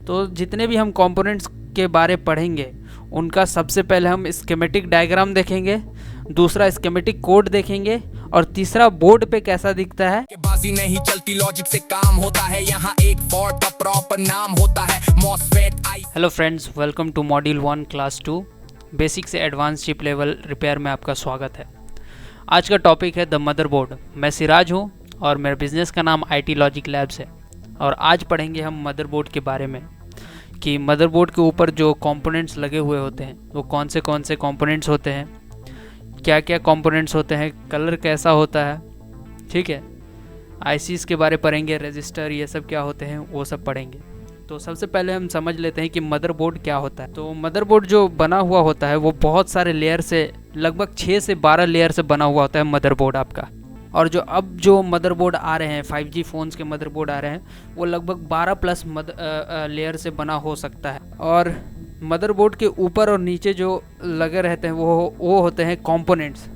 तो जितने भी हम कंपोनेंट्स के बारे पढ़ेंगे उनका सबसे पहले हम स्कीमेटिक डायग्राम देखेंगे, दूसरा स्कीमेटिक कोड देखेंगे और तीसरा बोर्ड पे कैसा दिखता है। बाजी नहीं चलती, लॉजिक से काम होता है, यहाँ एक फॉर्ट का प्रॉपर नाम होता है MOSFET. Hello friends, welcome to module 1 class 2 basic से एडवांस चिप लेवल रिपेयर में आपका स्वागत है। आज का टॉपिक है द मदरबोर्ड। मैं सिराज हूँ और मेरे बिजनेस का नाम IT लॉजिक लैब्स है। और आज पढ़ेंगे हम मदरबोर्ड के बारे में कि मदरबोर्ड के ऊपर जो कंपोनेंट्स लगे हुए होते हैं वो कौन से कंपोनेंट्स होते हैं, क्या क्या कंपोनेंट्स होते हैं, कलर कैसा होता है, ठीक है। ICs के बारे पढ़ेंगे, रजिस्टर ये सब क्या होते हैं वो सब पढ़ेंगे। तो सबसे पहले हम समझ लेते हैं कि मदरबोर्ड क्या होता है। तो मदरबोर्ड जो बना हुआ होता है वो बहुत सारे लेयर से, लगभग 6 से 12 लेयर से बना हुआ होता है मदरबोर्ड आपका। और जो मदरबोर्ड आ रहे हैं 5G फ़ोन्स के मदरबोर्ड आ रहे हैं वो लगभग 12 प्लस लेयर से बना हो सकता है। और मदरबोर्ड के ऊपर और नीचे जो लगे रहते हैं वो होते हैं कंपोनेंट्स।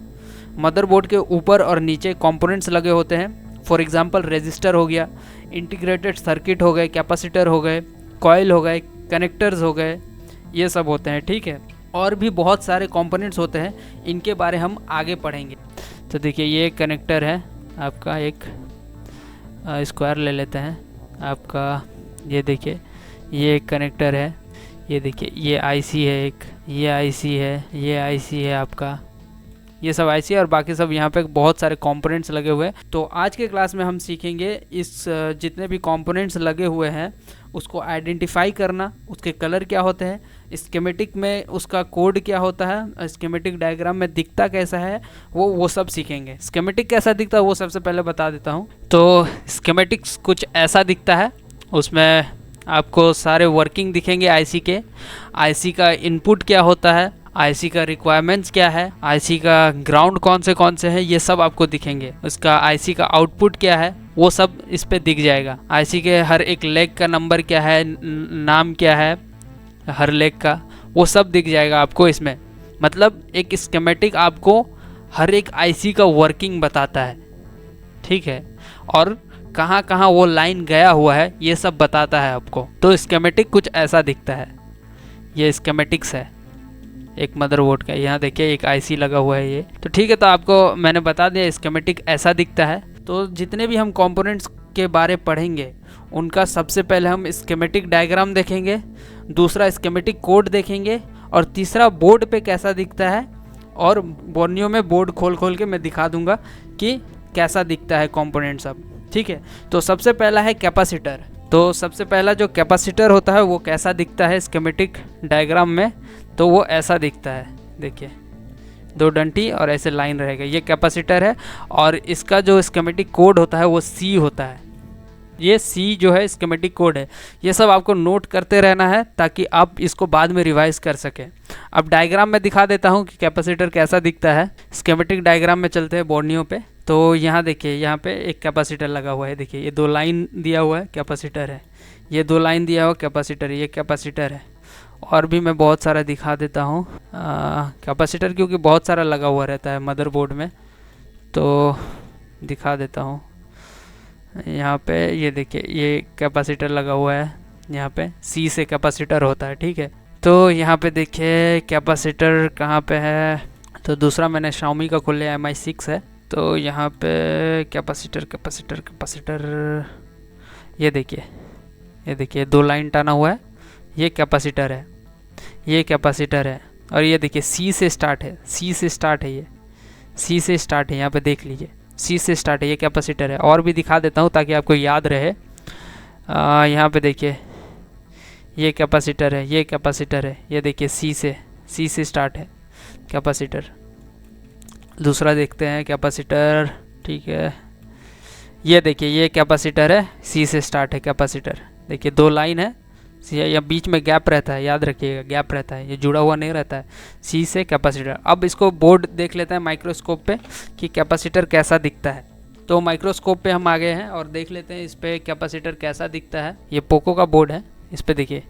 मदरबोर्ड के ऊपर और नीचे कंपोनेंट्स लगे होते हैं। फॉर एग्जांपल रजिस्टर हो गया, इंटीग्रेटेड सर्किट हो गए, कैपेसिटर हो गए, कॉइल हो गए, कनेक्टर्स हो गए, ये सब होते हैं, ठीक है। और भी बहुत सारे कंपोनेंट्स होते हैं, इनके बारे हम आगे पढ़ेंगे। तो देखिए ये एक कनेक्टर है आपका, एक स्क्वायर ले लेते हैं आपका, ये देखिए ये एक कनेक्टर है, ये देखिए ये IC है, एक ये IC है, ये IC है आपका, ये सब IC है और बाकी सब यहाँ पे बहुत सारे कंपोनेंट्स लगे हुए हैं। तो आज के क्लास में हम सीखेंगे इस जितने भी कंपोनेंट्स लगे हुए हैं उसको आइडेंटिफाई करना, उसके कलर क्या होते हैं, स्कीमेटिक में उसका कोड क्या होता है, स्कीमेटिक डायग्राम में दिखता कैसा है, वो सब सीखेंगे। स्कीमेटिक कैसा दिखता है वो सबसे पहले बता देता हूँ। तो स्कीमेटिक्स कुछ ऐसा दिखता है, उसमें आपको सारे वर्किंग दिखेंगे IC के, IC का इनपुट क्या होता है, IC का रिक्वायरमेंट्स क्या है, IC का ग्राउंड कौन से हैं, ये सब आपको दिखेंगे। उसका IC का आउटपुट क्या है वो सब इस पे दिख जाएगा। IC के हर एक लेग का नंबर क्या है, नाम क्या है हर लेग का, वो सब दिख जाएगा आपको इसमें। मतलब एक स्कीमेटिक आपको हर एक IC का वर्किंग बताता है, ठीक है, और कहाँ कहाँ वो लाइन गया हुआ है ये सब बताता है आपको। तो स्कीमेटिक कुछ ऐसा दिखता है। ये स्कीमेटिक्स है एक मदरबोर्ड का। यहाँ देखिए एक IC लगा हुआ है ये, तो ठीक है। तो आपको मैंने बता दिया स्कीमेटिक ऐसा दिखता है। तो जितने भी हम कंपोनेंट्स के बारे पढ़ेंगे उनका सबसे पहले हम स्कीमेटिक डायग्राम देखेंगे, दूसरा स्कीमेटिक कोड देखेंगे और तीसरा बोर्ड पे कैसा दिखता है। और बोर्नियो में बोर्ड खोल के मैं दिखा दूंगा कि कैसा दिखता है कंपोनेंट सब, ठीक है। तो सबसे पहला है कैपेसिटर। तो सबसे पहला जो कैपेसिटर होता है वो कैसा दिखता है स्कीमेटिक डायग्राम में, तो वो ऐसा दिखता है। देखिए 2 डंटी और ऐसे लाइन रहेगा, ये कैपेसिटर है। और इसका जो स्कीमेटिक कोड होता है वो C होता है। ये C जो है स्कीमेटिक कोड है। ये सब आपको नोट करते रहना है ताकि आप इसको बाद में रिवाइज कर सकें। अब डायग्राम में दिखा देता हूँ कि कैपेसिटर कैसा दिखता है। स्कीमेटिक डायग्राम में चलते हैं बोर्नियो पे। तो यहाँ देखिए यहाँ पे एक कैपेसिटर लगा हुआ है। देखिए ये 2 लाइन दिया हुआ है, कैपेसिटर है। ये 2 लाइन दिया हुआ कैपेसिटर, ये कैपेसिटर है। और भी मैं बहुत सारा दिखा देता हूँ कैपेसिटर, क्योंकि बहुत सारा लगा हुआ रहता है मदरबोर्ड में, तो दिखा देता हूँ। यहाँ पे ये देखिए ये कैपेसिटर लगा हुआ है, यहाँ पे C से कैपेसिटर होता है, ठीक है। तो यहाँ पे देखिए कैपेसिटर कहाँ पे है, तो दूसरा मैंने Xiaomi का खोल लिया, MI6 है। तो यहाँ पे कैपेसिटर ये देखिए 2 लाइन टाना हुआ है, ये कैपेसिटर है, ये कैपेसिटर है। और ये देखिए C से स्टार्ट है, C से स्टार्ट है, यहाँ पे देख लीजिए C से स्टार्ट है, ये कैपेसिटर है। और भी दिखा देता हूँ ताकि आपको याद रहे। यहाँ पे देखिए ये कैपेसिटर है, ये कैपेसिटर है, ये देखिए C से स्टार्ट है कैपेसिटर। दूसरा देखते हैं कैपेसिटर, ठीक है। ये देखिए ये कैपेसिटर है, C से स्टार्ट है कैपेसिटर। देखिए 2 लाइन है, या बीच में गैप रहता है, याद रखिएगा गैप रहता है, ये जुड़ा हुआ नहीं रहता है। C से कैपेसिटर। अब इसको बोर्ड देख लेते हैं माइक्रोस्कोप पे कि कैपेसिटर कैसा दिखता है। तो माइक्रोस्कोप पे हम आ गए हैं और देख लेते हैं इस पर कैपेसिटर कैसा दिखता है। ये पोको का बोर्ड है, इस पर देखिए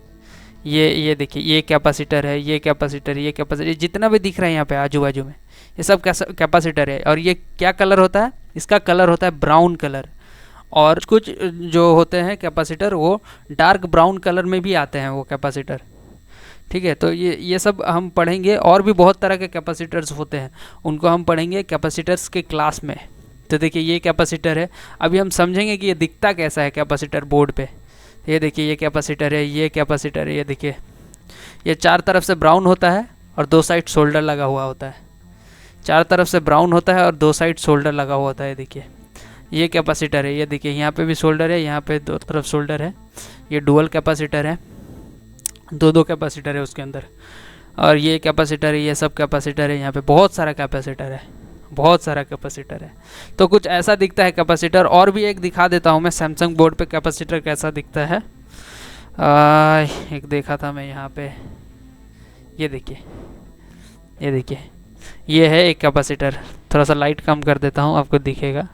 ये देखिए ये कैपेसिटर है, ये कैपेसिटर जितना भी दिख रहा है यहाँ पे आजू बाजू में ये सब कैपेसिटर है। और ये क्या कलर होता है, इसका कलर होता है ब्राउन कलर। और कुछ जो होते हैं कैपेसिटर वो डार्क ब्राउन कलर में भी आते हैं वो कैपेसिटर। ठीक है, तो ये सब हम पढ़ेंगे। और भी बहुत तरह के कैपेसिटर्स होते हैं, उनको हम पढ़ेंगे कैपेसिटर्स के क्लास में। तो देखिए ये कैपेसिटर है, अभी हम समझेंगे कि ये दिखता कैसा है कैपेसिटर बोर्ड पे। ये देखिए ये कैपेसिटर है, ये कैपेसिटर है, ये देखिए ये चार तरफ से ब्राउन होता है और दो साइड शोल्डर लगा हुआ होता है। चार तरफ से ब्राउन होता है और दो साइड शोल्डर लगा हुआ होता है। देखिए ये कैपेसिटर है, ये देखिए यहाँ पे भी शोल्डर है, यहाँ पे दो तरफ शोल्डर है। ये डुअल कैपेसिटर है, दो कैपेसिटर है उसके अंदर। और ये कैपेसिटर है, ये सब कैपेसिटर है, यहाँ पे बहुत सारा कैपेसिटर है, बहुत सारा कैपेसिटर है। तो कुछ ऐसा दिखता है कैपेसिटर। और भी एक दिखा देता हूँ मैं सैमसंग बोर्ड पे कैपेसिटर कैसा दिखता है। एक देखा था मैं यहाँ पे, ये देखिए, ये देखिए ये है एक कैपेसिटर। थोड़ा सा लाइट कम कर देता हूँ, आपको दिखेगा।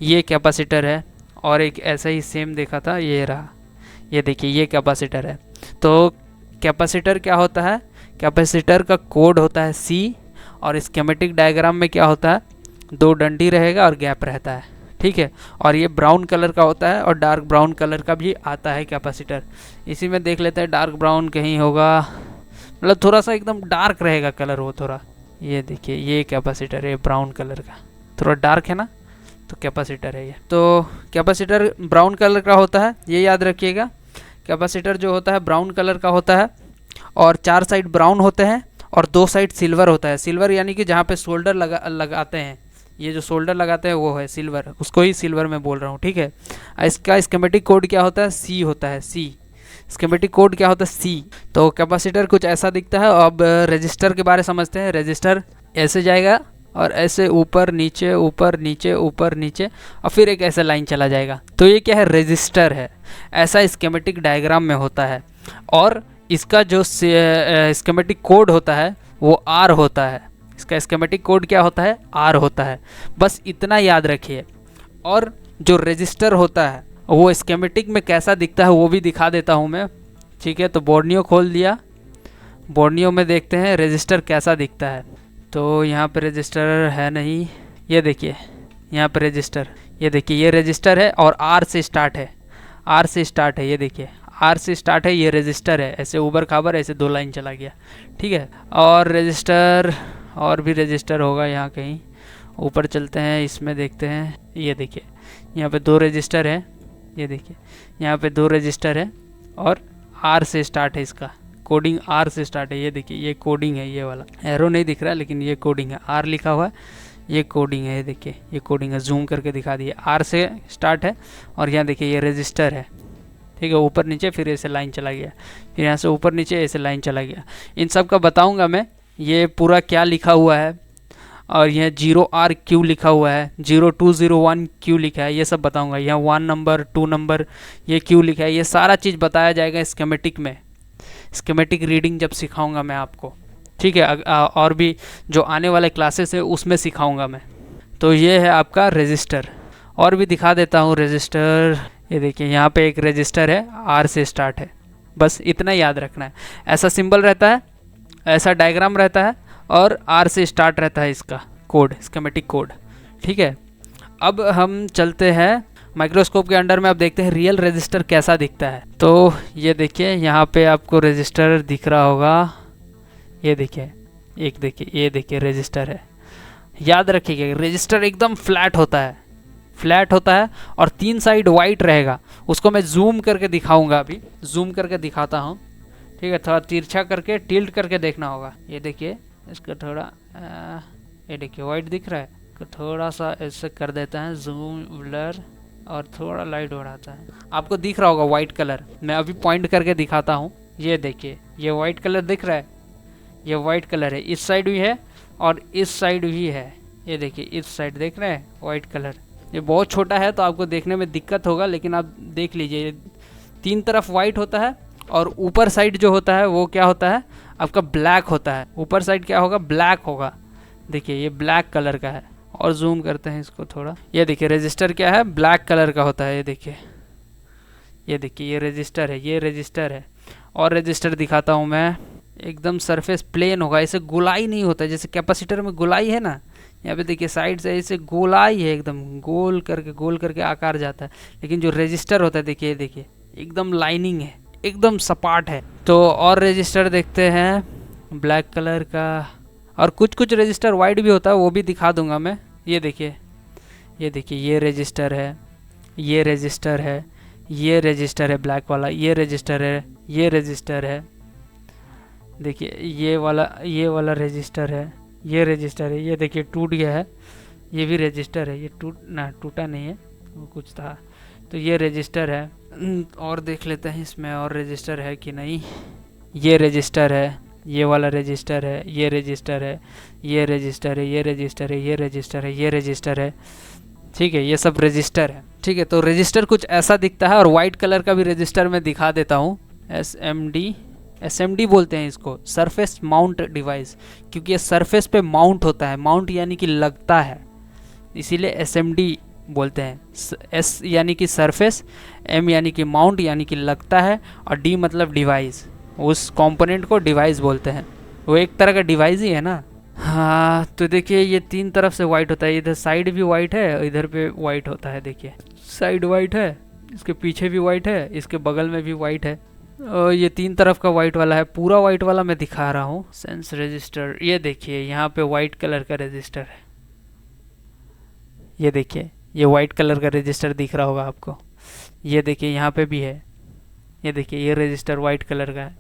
ये कैपेसिटर है। और एक ऐसा ही सेम देखा था, ये रहा, ये देखिए ये कैपेसिटर है। तो कैपेसिटर क्या होता है, कैपेसिटर का कोड होता है C। और स्कीमेटिक डायग्राम में क्या होता है, दो डंडी रहेगा और गैप रहता है। ठीक है, और ये ब्राउन कलर का होता है और डार्क ब्राउन कलर का भी आता है कैपेसिटर। इसी में देख लेते हैं, डार्क ब्राउन कहीं होगा, मतलब थोड़ा सा एकदम डार्क रहेगा कलर वो थोड़ा। ये देखिए ये कैपेसिटर है ब्राउन कलर का, थोड़ा डार्क है ना, तो कैपेसिटर है ये। तो कैपेसिटर ब्राउन कलर का होता है, ये याद रखिएगा। कैपेसिटर जो होता है ब्राउन कलर का होता है और चार साइड ब्राउन होते हैं और दो साइड सिल्वर होता है। सिल्वर यानी कि जहाँ पे शोल्डर लगाते हैं, ये जो शोल्डर लगाते हैं वो है सिल्वर, उसको ही सिल्वर में बोल रहा हूँ। ठीक है, इसका स्कीमेटिक कोड क्या होता है, C होता है, C। स्कीमेटिक कोड क्या होता है, C। तो कैपेसिटर कुछ ऐसा दिखता है। अब रजिस्टर के बारे समझते हैं। रजिस्टर ऐसे जाएगा और ऐसे ऊपर नीचे ऊपर नीचे ऊपर नीचे और फिर एक ऐसा लाइन चला जाएगा। तो ये क्या है, रजिस्टर है। ऐसा स्कीमेटिक डायग्राम में होता है। और इसका जो स्कीमेटिक कोड होता है वो R होता है। इसका स्कीमेटिक कोड क्या होता है, R होता है। बस इतना याद रखिए। और जो रजिस्टर होता है वो स्कीमेटिक में कैसा दिखता है वो भी दिखा देता हूँ मैं। ठीक है, तो बोर्नियो खोल दिया, बोर्नियो में देखते हैं रजिस्टर कैसा दिखता है। तो यहाँ पे रजिस्टर है नहीं, ये देखिए यहाँ पे रजिस्टर, ये देखिए ये रजिस्टर है और R से स्टार्ट है, R से स्टार्ट है। ये देखिए R से स्टार्ट है, ये रजिस्टर है। ऐसे ऊबर खाबर ऐसे दो लाइन चला गया। ठीक है, और रजिस्टर, और भी रजिस्टर होगा यहाँ कहीं। ऊपर चलते हैं, इसमें देखते हैं। ये देखिए यहाँ पे दो रजिस्टर है, ये देखिए यहाँ पे दो रजिस्टर है और R से स्टार्ट है। इसका कोडिंग R से स्टार्ट है। ये देखिए ये कोडिंग है, ये वाला एरो नहीं दिख रहा लेकिन ये कोडिंग है, R लिखा हुआ है, ये कोडिंग है। ये देखिए ये कोडिंग है, जूम करके दिखा दिए। R से स्टार्ट है और यहाँ देखिए ये रजिस्टर है। ठीक है, ऊपर नीचे फिर ऐसे लाइन चला गया, फिर यहाँ से ऊपर नीचे ऐसे लाइन चला गया। इन सब का बताऊंगा मैं, ये पूरा क्या लिखा हुआ है। और यह 0R क्यों लिखा हुआ है, 0201 क्यों लिखा है, ये सब बताऊंगा। यहाँ 1 नंबर 2 नंबर ये क्यों लिखा है, ये सारा चीज़ बताया जाएगा स्कीमेटिक में। स्कीमेटिक रीडिंग जब सिखाऊंगा मैं आपको। ठीक है, और भी जो आने वाले क्लासेस है उसमें सिखाऊंगा मैं। तो ये है आपका रजिस्टर। और भी दिखा देता हूँ रजिस्टर। ये देखिए यहाँ पे एक रजिस्टर है, R से स्टार्ट है। बस इतना याद रखना है। ऐसा सिंबल रहता है, ऐसा डायग्राम रहता है और R से स्टार्ट रहता है इसका कोड, स्कीमेटिक कोड। ठीक है, अब हम चलते हैं माइक्रोस्कोप के अंडर में। अब देखते हैं रियल रजिस्टर कैसा दिखता है। तो ये देखिए यहाँ पे आपको रजिस्टर दिख रहा होगा, ये देखिए, एक देखिए, ये देखिए रजिस्टर है। याद रखिएगा रजिस्टर एकदम फ्लैट होता है, फ्लैट होता है और तीन साइड वाइट रहेगा। उसको मैं जूम करके दिखाऊंगा, अभी जूम करके दिखाता हूँ। ठीक है, थोड़ा तिरछा करके टिल्ट करके देखना होगा। ये देखिए इसका थोड़ा ये देखिए वाइट दिख रहा है, इसको थोड़ा सा ऐसे कर देता है जूम ब्लर और थोड़ा लाइट बढ़ाता है। आपको दिख रहा होगा वाइट कलर, मैं अभी पॉइंट करके दिखाता हूँ। ये देखिए ये वाइट कलर दिख रहा है, ये वाइट कलर है। इस साइड भी है और इस साइड भी है। ये देखिए इस साइड देख रहे हैं वाइट कलर। ये बहुत छोटा है तो आपको देखने में दिक्कत होगा, लेकिन आप देख लीजिए तीन तरफ वाइट होता है और ऊपर साइड जो होता है वो क्या होता है आपका ब्लैक होता है। ऊपर साइड क्या होगा, ब्लैक होगा। देखिए ये ब्लैक कलर का है। और जूम करते हैं इसको थोड़ा। ये देखिए रजिस्टर क्या है, ब्लैक कलर का होता है। ये देखिए, ये देखिए ये रजिस्टर है, ये रजिस्टर है। और रजिस्टर दिखाता हूँ मैं, एकदम सरफेस प्लेन होगा, इसे गुलाई नहीं होता। जैसे कैपेसिटर में गुलाई है ना, यहाँ पे देखिए साइड से ऐसे गोलाई है, एकदम गोल करके आकार जाता है। लेकिन जो रजिस्टर होता है देखिए, देखिए एकदम लाइनिंग है, एकदम सपाट है। तो और रजिस्टर देखते हैं ब्लैक कलर का, और कुछ कुछ रजिस्टर वाइट भी होता है, वो भी दिखा दूंगा मैं। ये देखिए, ये देखिए, ये रजिस्टर है, ये रजिस्टर है, ये रजिस्टर है ब्लैक वाला, ये रजिस्टर है, ये रजिस्टर है, देखिए ये वाला रजिस्टर है, ये रजिस्टर है, ये देखिए टूट गया है, ये भी रजिस्टर है, ये टूटा नहीं है, वो कुछ था। तो ये रजिस्टर है। और देख लेते हैं इसमें और रजिस्टर है कि नहीं। ये रजिस्टर है, ये वाला रजिस्टर है, ये रजिस्टर है, ये रजिस्टर है, ये रजिस्टर है, ये रजिस्टर है, ये रजिस्टर है। ठीक है, ये सब रजिस्टर है। ठीक है, तो रजिस्टर कुछ ऐसा दिखता है। और वाइट कलर का भी रजिस्टर मैं दिखा देता हूँ। SMD बोलते हैं इसको, सरफेस माउंट डिवाइस, क्योंकि ये सरफेस पे माउंट होता है। माउंट यानी कि लगता है, इसीलिए SMD बोलते हैं। S यानी कि सरफेस, M यानी कि माउंट यानी कि लगता है, और D मतलब डिवाइस। उस कंपोनेंट को डिवाइस बोलते हैं, वो एक तरह का डिवाइस ही है ना। हाँ, तो देखिए ये 3 तरफ से वाइट होता है, इधर साइड भी वाइट है, इधर पे वाइट होता है। देखिए साइड वाइट है, इसके पीछे भी वाइट है, इसके बगल में भी वाइट है, और ये 3 तरफ का वाइट वाला है। पूरा वाइट वाला मैं दिखा रहा हूँ। सेंस रजिस्टर, ये देखिए यहाँ पे वाइट कलर का रजिस्टर है, ये देखिए ये वाइट कलर का रजिस्टर दिख रहा होगा आपको। ये देखिए यहाँ पे भी है, ये देखिए ये रजिस्टर वाइट कलर का है।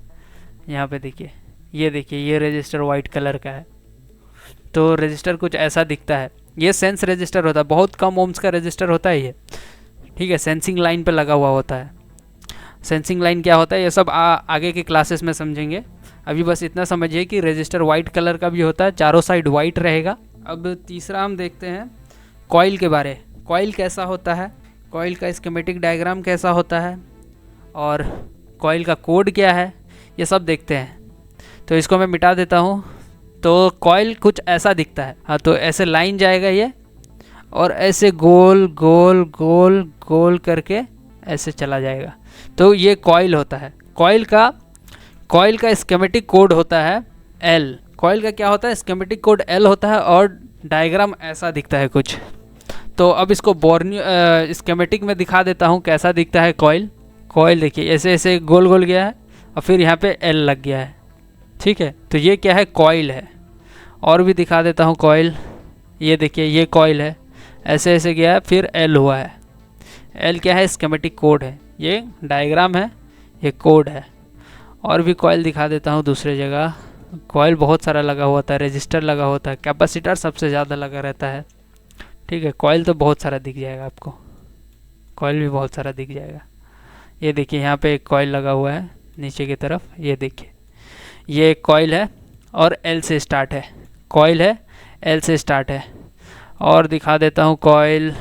यहाँ पे देखिए, ये देखिए ये रजिस्टर वाइट कलर का है। तो रजिस्टर कुछ ऐसा दिखता है। ये सेंस रजिस्टर होता है, बहुत कम ओम्स का रजिस्टर होता है ये। ठीक है, सेंसिंग लाइन पे लगा हुआ होता है। सेंसिंग लाइन क्या होता है ये सब आगे के क्लासेस में समझेंगे। अभी बस इतना समझिए कि रजिस्टर वाइट कलर का भी होता है, चारों साइड वाइट रहेगा। अब तीसरा हम देखते हैं कॉइल के बारे। कॉइल कैसा होता है, कॉइल का स्कीमेटिक डायग्राम कैसा होता है, और कॉइल का कोड क्या है, ये सब देखते हैं। तो इसको मैं मिटा देता हूँ। तो कॉइल कुछ ऐसा दिखता है। हाँ, तो ऐसे लाइन जाएगा ये, और ऐसे गोल गोल गोल गोल करके ऐसे चला जाएगा। तो ये कॉइल होता है। कॉइल का स्कीमेटिक कोड होता है L। कॉइल का क्या होता है, स्कीमेटिक कोड L होता है, और डायग्राम ऐसा दिखता है कुछ। तो अब इसको स्कीमेटिक में दिखा देता हूँ कैसा दिखता है कॉइल। कॉइल देखिए ऐसे ऐसे गोल गोल गया है, और फिर यहाँ पे L लग गया है। ठीक है, तो ये क्या है, कॉइल है। और भी दिखा देता हूँ कॉइल। ये देखिए ये कॉइल है, ऐसे ऐसे गया है, फिर L हुआ है। L क्या है, स्कीमेटिक कोड है। ये डायग्राम है, ये कोड है। और भी कॉइल दिखा देता हूँ दूसरे जगह। कॉइल बहुत सारा लगा हुआ था, रजिस्टर लगा होता है, कैपेसिटर सबसे ज़्यादा लगा रहता है। ठीक है, कॉइल तो बहुत सारा दिख जाएगा आपको, कॉइल भी बहुत सारा दिख जाएगा। ये देखिए यहाँ पे एक कॉइल लगा हुआ है नीचे की तरफ, ये देखिए ये एक कॉइल है, और L से स्टार्ट है। कॉइल है, L से स्टार्ट है। और दिखा देता हूँ कॉइल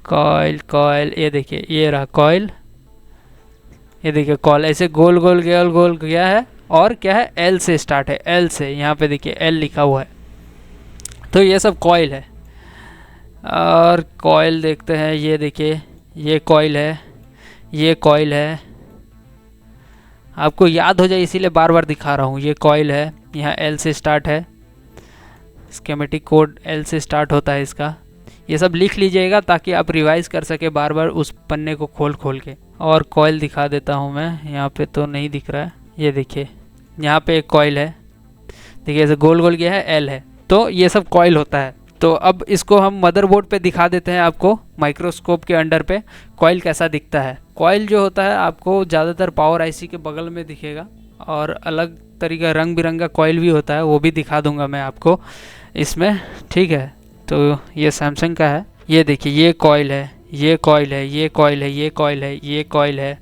कॉइल कॉइल, ये देखिए ये रहा कॉइल। ये देखिए कॉइल ऐसे गोल गोल गोल गोल गया है, और क्या है, L से स्टार्ट है। L से, यहाँ पे देखिए L लिखा हुआ है। तो ये सब कॉइल है। और कॉइल देखते हैं, ये देखिए ये कॉइल है, ये कॉइल है। आपको याद हो जाए इसीलिए बार बार दिखा रहा हूँ। ये कॉइल है, यहाँ L से स्टार्ट है, स्कीमेटिक कोड L से स्टार्ट होता है इसका। ये सब लिख लीजिएगा ताकि आप रिवाइज कर सके बार बार उस पन्ने को खोल खोल के। और कॉइल दिखा देता हूँ मैं, यहाँ पे तो नहीं दिख रहा है। ये देखिए यहाँ पे एक कॉइल है, देखिए ऐसे गोल गोल गया है, L है। तो ये सब कॉइल होता है। तो अब इसको हम मदरबोर्ड पे दिखा देते हैं आपको, माइक्रोस्कोप के अंडर पे कॉइल कैसा दिखता है। कॉइल जो होता है आपको ज़्यादातर पावर आईसी के बगल में दिखेगा, और अलग तरीका रंग बिरंगा कॉइल भी होता है, वो भी दिखा दूंगा मैं आपको इसमें। ठीक है, तो ये सैमसंग का है। ये देखिए ये कॉइल है, ये कॉइल है, ये कॉइल है, ये कॉइल है, ये कॉइल है,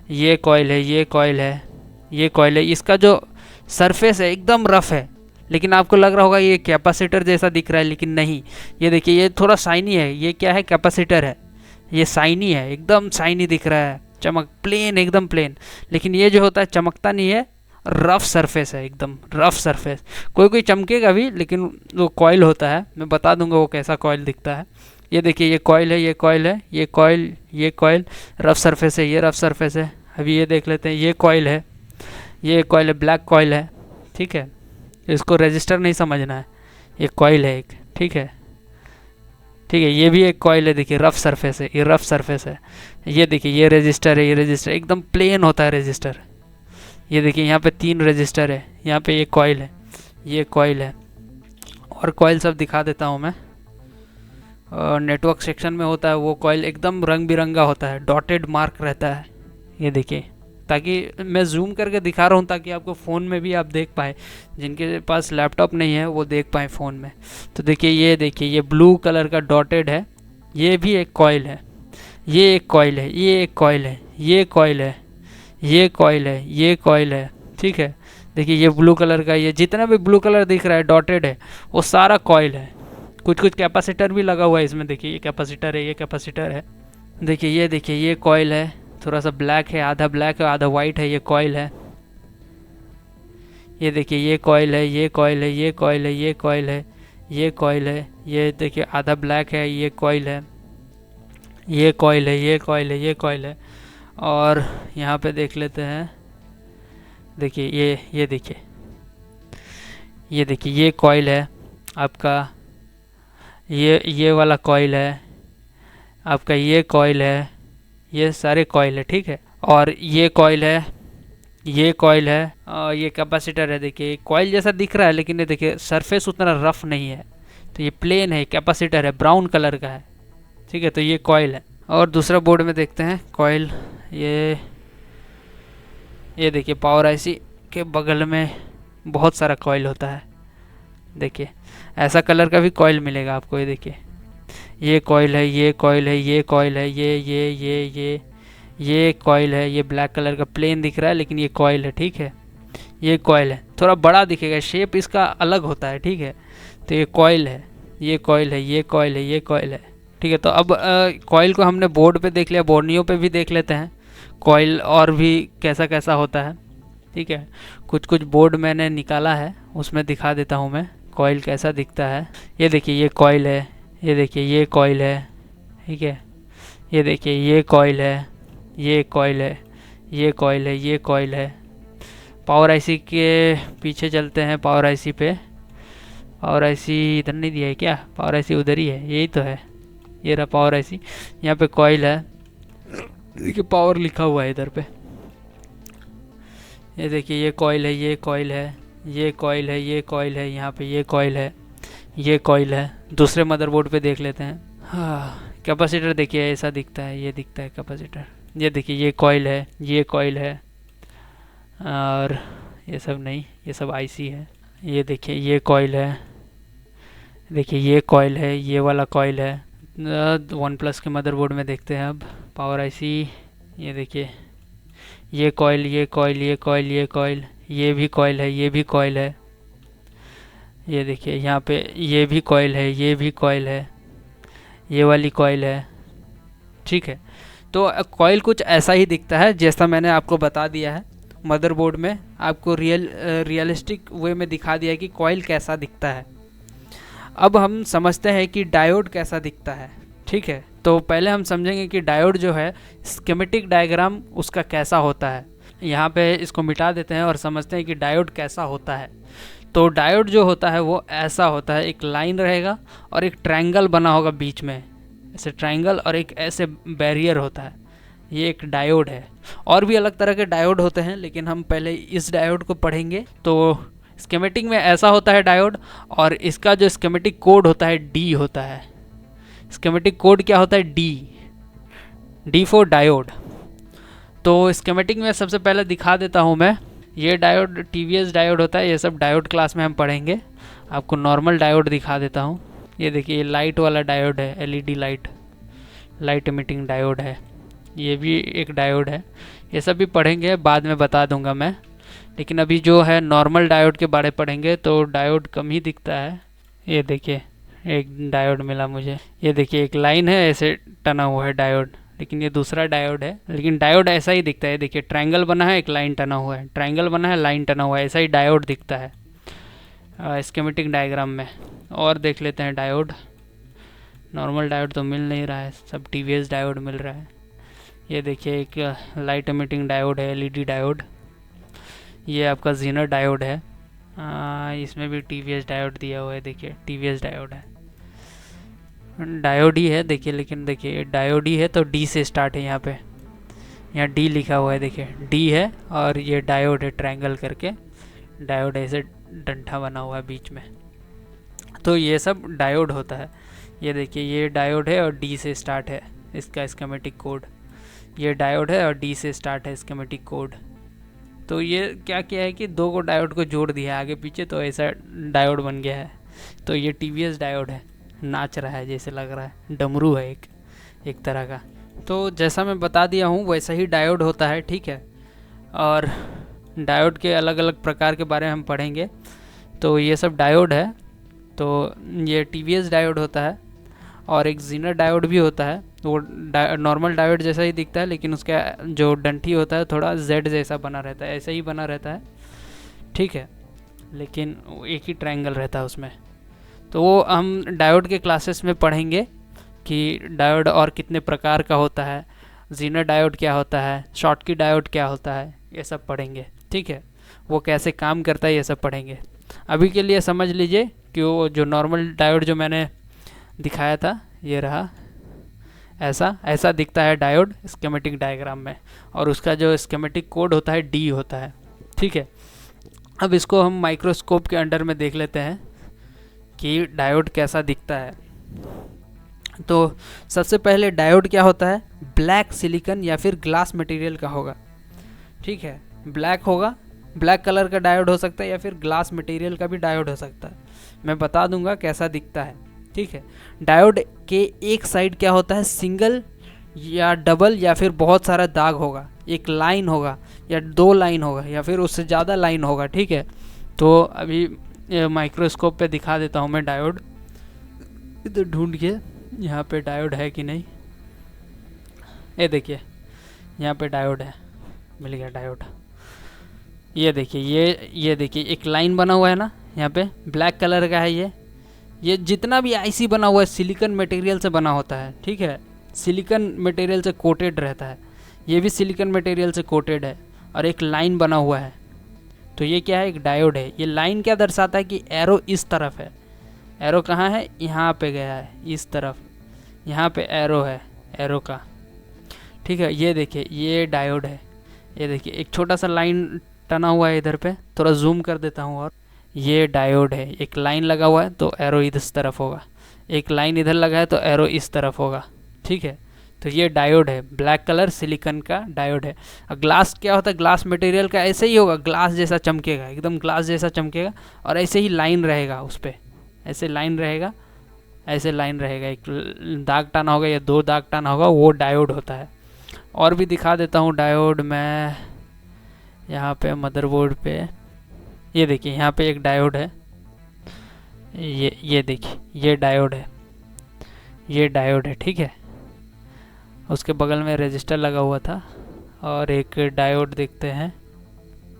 ये कॉइल है, ये कॉइल है, ये कॉइल है। इसका जो सरफेस है एकदम रफ है, लेकिन आपको लग रहा होगा ये कैपेसिटर जैसा दिख रहा है, लेकिन नहीं। ये देखिए ये थोड़ा शाइनी है, ये क्या है, कैपेसिटर है। ये शाइनी है, एकदम शाइनी दिख रहा है, चमक प्लेन, एकदम प्लेन। लेकिन ये जो होता है चमकता नहीं है, रफ सरफेस है, एकदम रफ सरफेस। कोई कोई चमकेगा भी, लेकिन वो कॉइल होता है। मैं बता दूंगा वो कैसा कॉइल दिखता है। ये देखिए ये कॉइल है, ये कॉइल है, ये कॉइल, ये कॉइल रफ सरफेस है, ये रफ सरफेस है। अभी ये देख लेते हैं, ये कॉइल है, ये कॉइल है, ब्लैक कॉइल है। ठीक है, इसको रजिस्टर नहीं समझना है, ये कॉइल है एक। ठीक है, ठीक है। ये भी एक कॉइल है, देखिए रफ सरफेस है, ये रफ सरफेस है। ये देखिए ये रजिस्टर है, ये रजिस्टर एकदम प्लेन होता है रजिस्टर। ये देखिए यहाँ पे 3 रजिस्टर है, यहाँ पे एक कॉइल है, ये कॉइल है। और कॉइल सब दिखा देता हूँ मैं। नेटवर्क सेक्शन में होता है वो कॉइल, एकदम रंग बिरंगा होता है, डॉटेड मार्क रहता है। ये देखिए, ताकि मैं जूम करके दिखा रहा हूँ ताकि आपको फ़ोन में भी आप देख पाए, जिनके पास लैपटॉप नहीं है वो देख पाए फ़ोन में। तो देखिए ये ब्लू कलर का डॉटेड है, ये भी एक कॉइल है, ये एक कॉइल है, ये एक कॉइल है, ये कॉइल है, ये कॉइल है, ये कॉइल है। ठीक है, देखिए ये ब्लू कलर का, ये जितना भी ब्लू कलर दिख रहा है डॉटेड है वो सारा कॉइल है। कुछ कुछ कैपेसिटर भी लगा हुआ है इसमें, देखिए ये कैपेसिटर है, ये कैपेसिटर है। देखिए ये कॉइल है, थोड़ा सा ब्लैक है, आधा ब्लैक है आधा वाइट है, ये कॉइल है। ये देखिए ये कॉइल है, ये कॉइल है, ये कॉइल है, ये कॉइल है, ये कॉइल है। ये देखिए आधा ब्लैक है, ये कॉइल है, ये कॉइल है, ये कॉइल है, ये कॉइल है। और यहाँ पे देख लेते हैं, देखिए ये देखिए, ये देखिए ये कॉइल है आपका, ये वाला कॉइल है आपका, ये कॉइल है, ये सारे कॉइल है। ठीक है, और ये कॉइल है, ये कॉइल है, और ये कैपेसिटर है। देखिए कॉइल जैसा दिख रहा है लेकिन ये देखिए सरफेस उतना रफ नहीं है, तो ये प्लेन है, कैपेसिटर है, ब्राउन कलर का है। ठीक है, तो ये कॉइल है। और दूसरा बोर्ड में देखते हैं कॉइल, ये देखिए पावर आईसी के बगल में बहुत सारा कॉइल होता है। देखिए ऐसा कलर का भी कॉइल मिलेगा आपको। ये देखिए ये कॉइल है, ये कॉइल है, ये कॉइल है, ये कॉइल है। ये ब्लैक कलर का प्लेन दिख रहा है लेकिन ये कॉइल है। ठीक है, ये कॉइल है, थोड़ा बड़ा दिखेगा, शेप इसका अलग होता है। ठीक है, तो ये कॉइल है, ये कॉइल है, ये कॉइल है, ये कॉइल है। ठीक है, तो अब कॉइल को हमने बोर्ड पे देख लिया, बोर्नियो पे भी देख लेते हैं कॉइल और भी कैसा कैसा होता है। ठीक है, कुछ कुछ बोर्ड मैंने निकाला है, उसमें दिखा देता हूँ मैं कॉइल कैसा दिखता है। ये देखिए ये कॉइल है, ये देखिए ये कॉइल है। ठीक है, ये देखिए ये कॉइल है, ये कॉइल है, ये कॉइल है, ये कॉइल है। पावर आईसी के पीछे चलते हैं, पावर आईसी पे। पावर आईसी इधर नहीं दिया है क्या? पावर आईसी उधर ही है, यही तो है, ये रहा पावर आईसी। यहाँ पे कॉइल है, देखिए पावर लिखा हुआ है इधर पे। ये देखिए ये कॉइल है, ये कॉइल है, ये कॉइल है, ये कॉइल है, यहाँ पे ये कॉइल है, ये कॉइल है। दूसरे मदरबोर्ड पे देख लेते हैं। हाँ, कैपेसिटर देखिए ऐसा दिखता है, ये दिखता है कैपेसिटर। ये देखिए ये कॉइल है, ये कॉइल है, और ये सब नहीं, ये सब आईसी है। ये देखिए ये कॉइल है, देखिए ये कॉइल है, ये वाला कॉइल है। वन प्लस के मदरबोर्ड में देखते हैं अब पावर आईसी। ये देखिए ये कॉइल, ये कॉइल, ये कॉइल, ये कॉइल, ये भी कॉइल है, ये भी कॉइल है। ये देखिए यहाँ पे ये भी कॉइल है, ये भी कॉइल है, ये वाली कॉइल है। ठीक है, तो कॉइल कुछ ऐसा ही दिखता है जैसा मैंने आपको बता दिया है। मदरबोर्ड में आपको रियलिस्टिक वे में दिखा दिया है कि कॉइल कैसा दिखता है। अब हम समझते हैं कि डायोड कैसा दिखता है। ठीक है, तो पहले हम समझेंगे कि डायोड जो है, स्कीमेटिक डायग्राम उसका कैसा होता है। यहाँ पे इसको मिटा देते हैं और समझते हैं कि डायोड कैसा होता है। तो डायोड जो होता है वो ऐसा होता है, एक लाइन रहेगा और एक ट्रायंगल बना होगा बीच में, ऐसे ट्रायंगल, और एक ऐसे बैरियर होता है, ये एक डायोड है। और भी अलग तरह के डायोड होते हैं लेकिन हम पहले इस डायोड को पढ़ेंगे। तो स्कीमेटिक में ऐसा होता है डायोड, और इसका जो स्कीमेटिक कोड होता है डी होता है। स्कीमेटिक कोड क्या होता है? D for diode. तो स्कीमेटिक में सबसे पहले दिखा देता हूँ मैं। ये डायोड टीवीएस डायोड होता है, ये सब डायोड क्लास में हम पढ़ेंगे। आपको नॉर्मल डायोड दिखा देता हूँ। ये देखिए ये लाइट वाला डायोड है, एलईडी लाइट एमिटिंग डायोड है, ये भी एक डायोड है। ये सब भी पढ़ेंगे, बाद में बता दूंगा मैं, लेकिन अभी जो है नॉर्मल डायोड के बारे पढ़ेंगे। तो डायोड कम ही दिखता है। ये देखिए एक डायोड मिला मुझे, ये देखिए एक लाइन है ऐसे टना हुआ है डायोड, लेकिन ये दूसरा डायोड है। लेकिन डायोड ऐसा ही दिखता है, देखिए ट्रायंगल बना है, एक लाइन टना हुआ है, ट्रायंगल बना है, लाइन टना हुआ है, ऐसा ही डायोड दिखता है स्कीमेटिक डायग्राम में। और देख लेते हैं डायोड। नॉर्मल डायोड तो मिल नहीं रहा है, सब टीवीएस डायोड मिल रहा है। ये देखिए एक लाइट एमिटिंग डायोड है, एलईडी डायोड। ये आपका जीनर डायोड है, इसमें भी टीवीएस डायोड दिया हुआ है, देखिए टीवीएस डायोड है। डायोड ही है देखिए, लेकिन देखिए डायोड ही है तो डी से स्टार्ट है यहाँ पे, यहाँ डी लिखा हुआ है देखिए, डी है और ये डायोड है, ट्रायंगल करके डायोड ऐसे डंठा बना हुआ है बीच में, तो ये सब डायोड होता है। ये देखिए ये डायोड है और डी से स्टार्ट है इसका स्कीमेटिक कोड, ये डायोड है और डी से स्टार्ट है स्कीमेटिक कोड। तो ये क्या किया है कि दो को डायोड को जोड़ दिया है आगे पीछे, तो ऐसा डायोड बन गया है। तो ये टीवीएस डायोड है, नाच रहा है जैसे लग रहा है, डमरू है एक तरह का। तो जैसा मैं बता दिया हूँ वैसा ही डायोड होता है, ठीक है। और डायोड के अलग अलग प्रकार के बारे में हम पढ़ेंगे। तो ये सब डायोड है, तो ये टीवीएस डायोड होता है और एक जीनर डायोड भी होता है। वो नॉर्मल डायोड जैसा ही दिखता है, लेकिन उसका जो डंठी होता है थोड़ा जेड जैसा बना रहता है, ऐसे ही बना रहता है, ठीक है, लेकिन एक ही ट्रायंगल रहता है उसमें। तो वो हम डायोड के क्लासेस में पढ़ेंगे कि डायोड और कितने प्रकार का होता है, जीनर डायोड क्या होता है, शॉटकी डायोड क्या होता है, ये सब पढ़ेंगे, ठीक है। वो कैसे काम करता है ये सब पढ़ेंगे। अभी के लिए समझ लीजिए कि वो जो नॉर्मल डायोड जो मैंने दिखाया था, ये रहा, ऐसा दिखता है डायोड स्कीमेटिक डायग्राम में, और उसका जो स्कीमेटिक कोड होता है डी होता है, ठीक है। अब इसको हम माइक्रोस्कोप के अंडर में देख लेते हैं कि डायोड कैसा दिखता है। तो सबसे पहले डायोड क्या होता है, ब्लैक सिलिकॉन या फिर ग्लास मटेरियल का होगा, ठीक है, ब्लैक होगा, ब्लैक कलर का डायोड हो सकता है या फिर ग्लास मटेरियल का भी डायोड हो सकता है। मैं बता दूंगा कैसा दिखता है, ठीक है। डायोड के एक साइड क्या होता है, सिंगल या डबल या फिर बहुत सारा दाग होगा, एक लाइन होगा या दो लाइन होगा या फिर उससे ज़्यादा लाइन होगा, ठीक है। तो अभी माइक्रोस्कोप पे दिखा देता हूँ मैं डायोड, इधर ढूंढ के यहाँ पे डायोड है कि नहीं, ये देखिए यहाँ पे डायोड है, मिल गया डायोड। ये देखिए ये देखिए एक लाइन बना हुआ है ना, यहाँ पे ब्लैक कलर का है ये जितना भी आईसी बना हुआ है सिलिकॉन मटेरियल से बना होता है, ठीक है, सिलिकॉन मटेरियल से कोटेड रहता है, ये भी सिलिकॉन मटेरियल से कोटेड है और एक लाइन बना हुआ है। तो ये क्या है, एक डायोड है। ये लाइन क्या दर्शाता है कि एरो इस तरफ है, एरो कहाँ है, यहाँ पे गया है इस तरफ, यहाँ पे एरो है एरो का, ठीक है। ये देखिए ये डायोड है, ये देखिए एक छोटा सा लाइन टना हुआ है इधर पे, थोड़ा जूम कर देता हूँ, और ये डायोड है, एक लाइन लगा हुआ है तो एरो इस तरफ होगा, एक लाइन इधर लगा है तो एरो इस तरफ होगा, ठीक है। तो ये डायोड है, ब्लैक कलर सिलिकॉन का डायोड है। और ग्लास क्या होता है, ग्लास मटेरियल का ऐसे ही होगा, ग्लास जैसा चमकेगा, एकदम ग्लास जैसा चमकेगा और ऐसे ही लाइन रहेगा उस पर, ऐसे लाइन रहेगा, ऐसे लाइन रहेगा, एक दाग टाना होगा या दो दाग टाना होगा, वो डायोड होता है। और भी दिखा देता हूँ डायोड मैं यहाँ पे मदरबोर्ड पे, ये देखिए यहाँ पे एक डायोड है, ये देखिए ये डायोड है, ये डायोड है, ठीक है। उसके बगल में रजिस्टर लगा हुआ था और एक डायोड देखते हैं,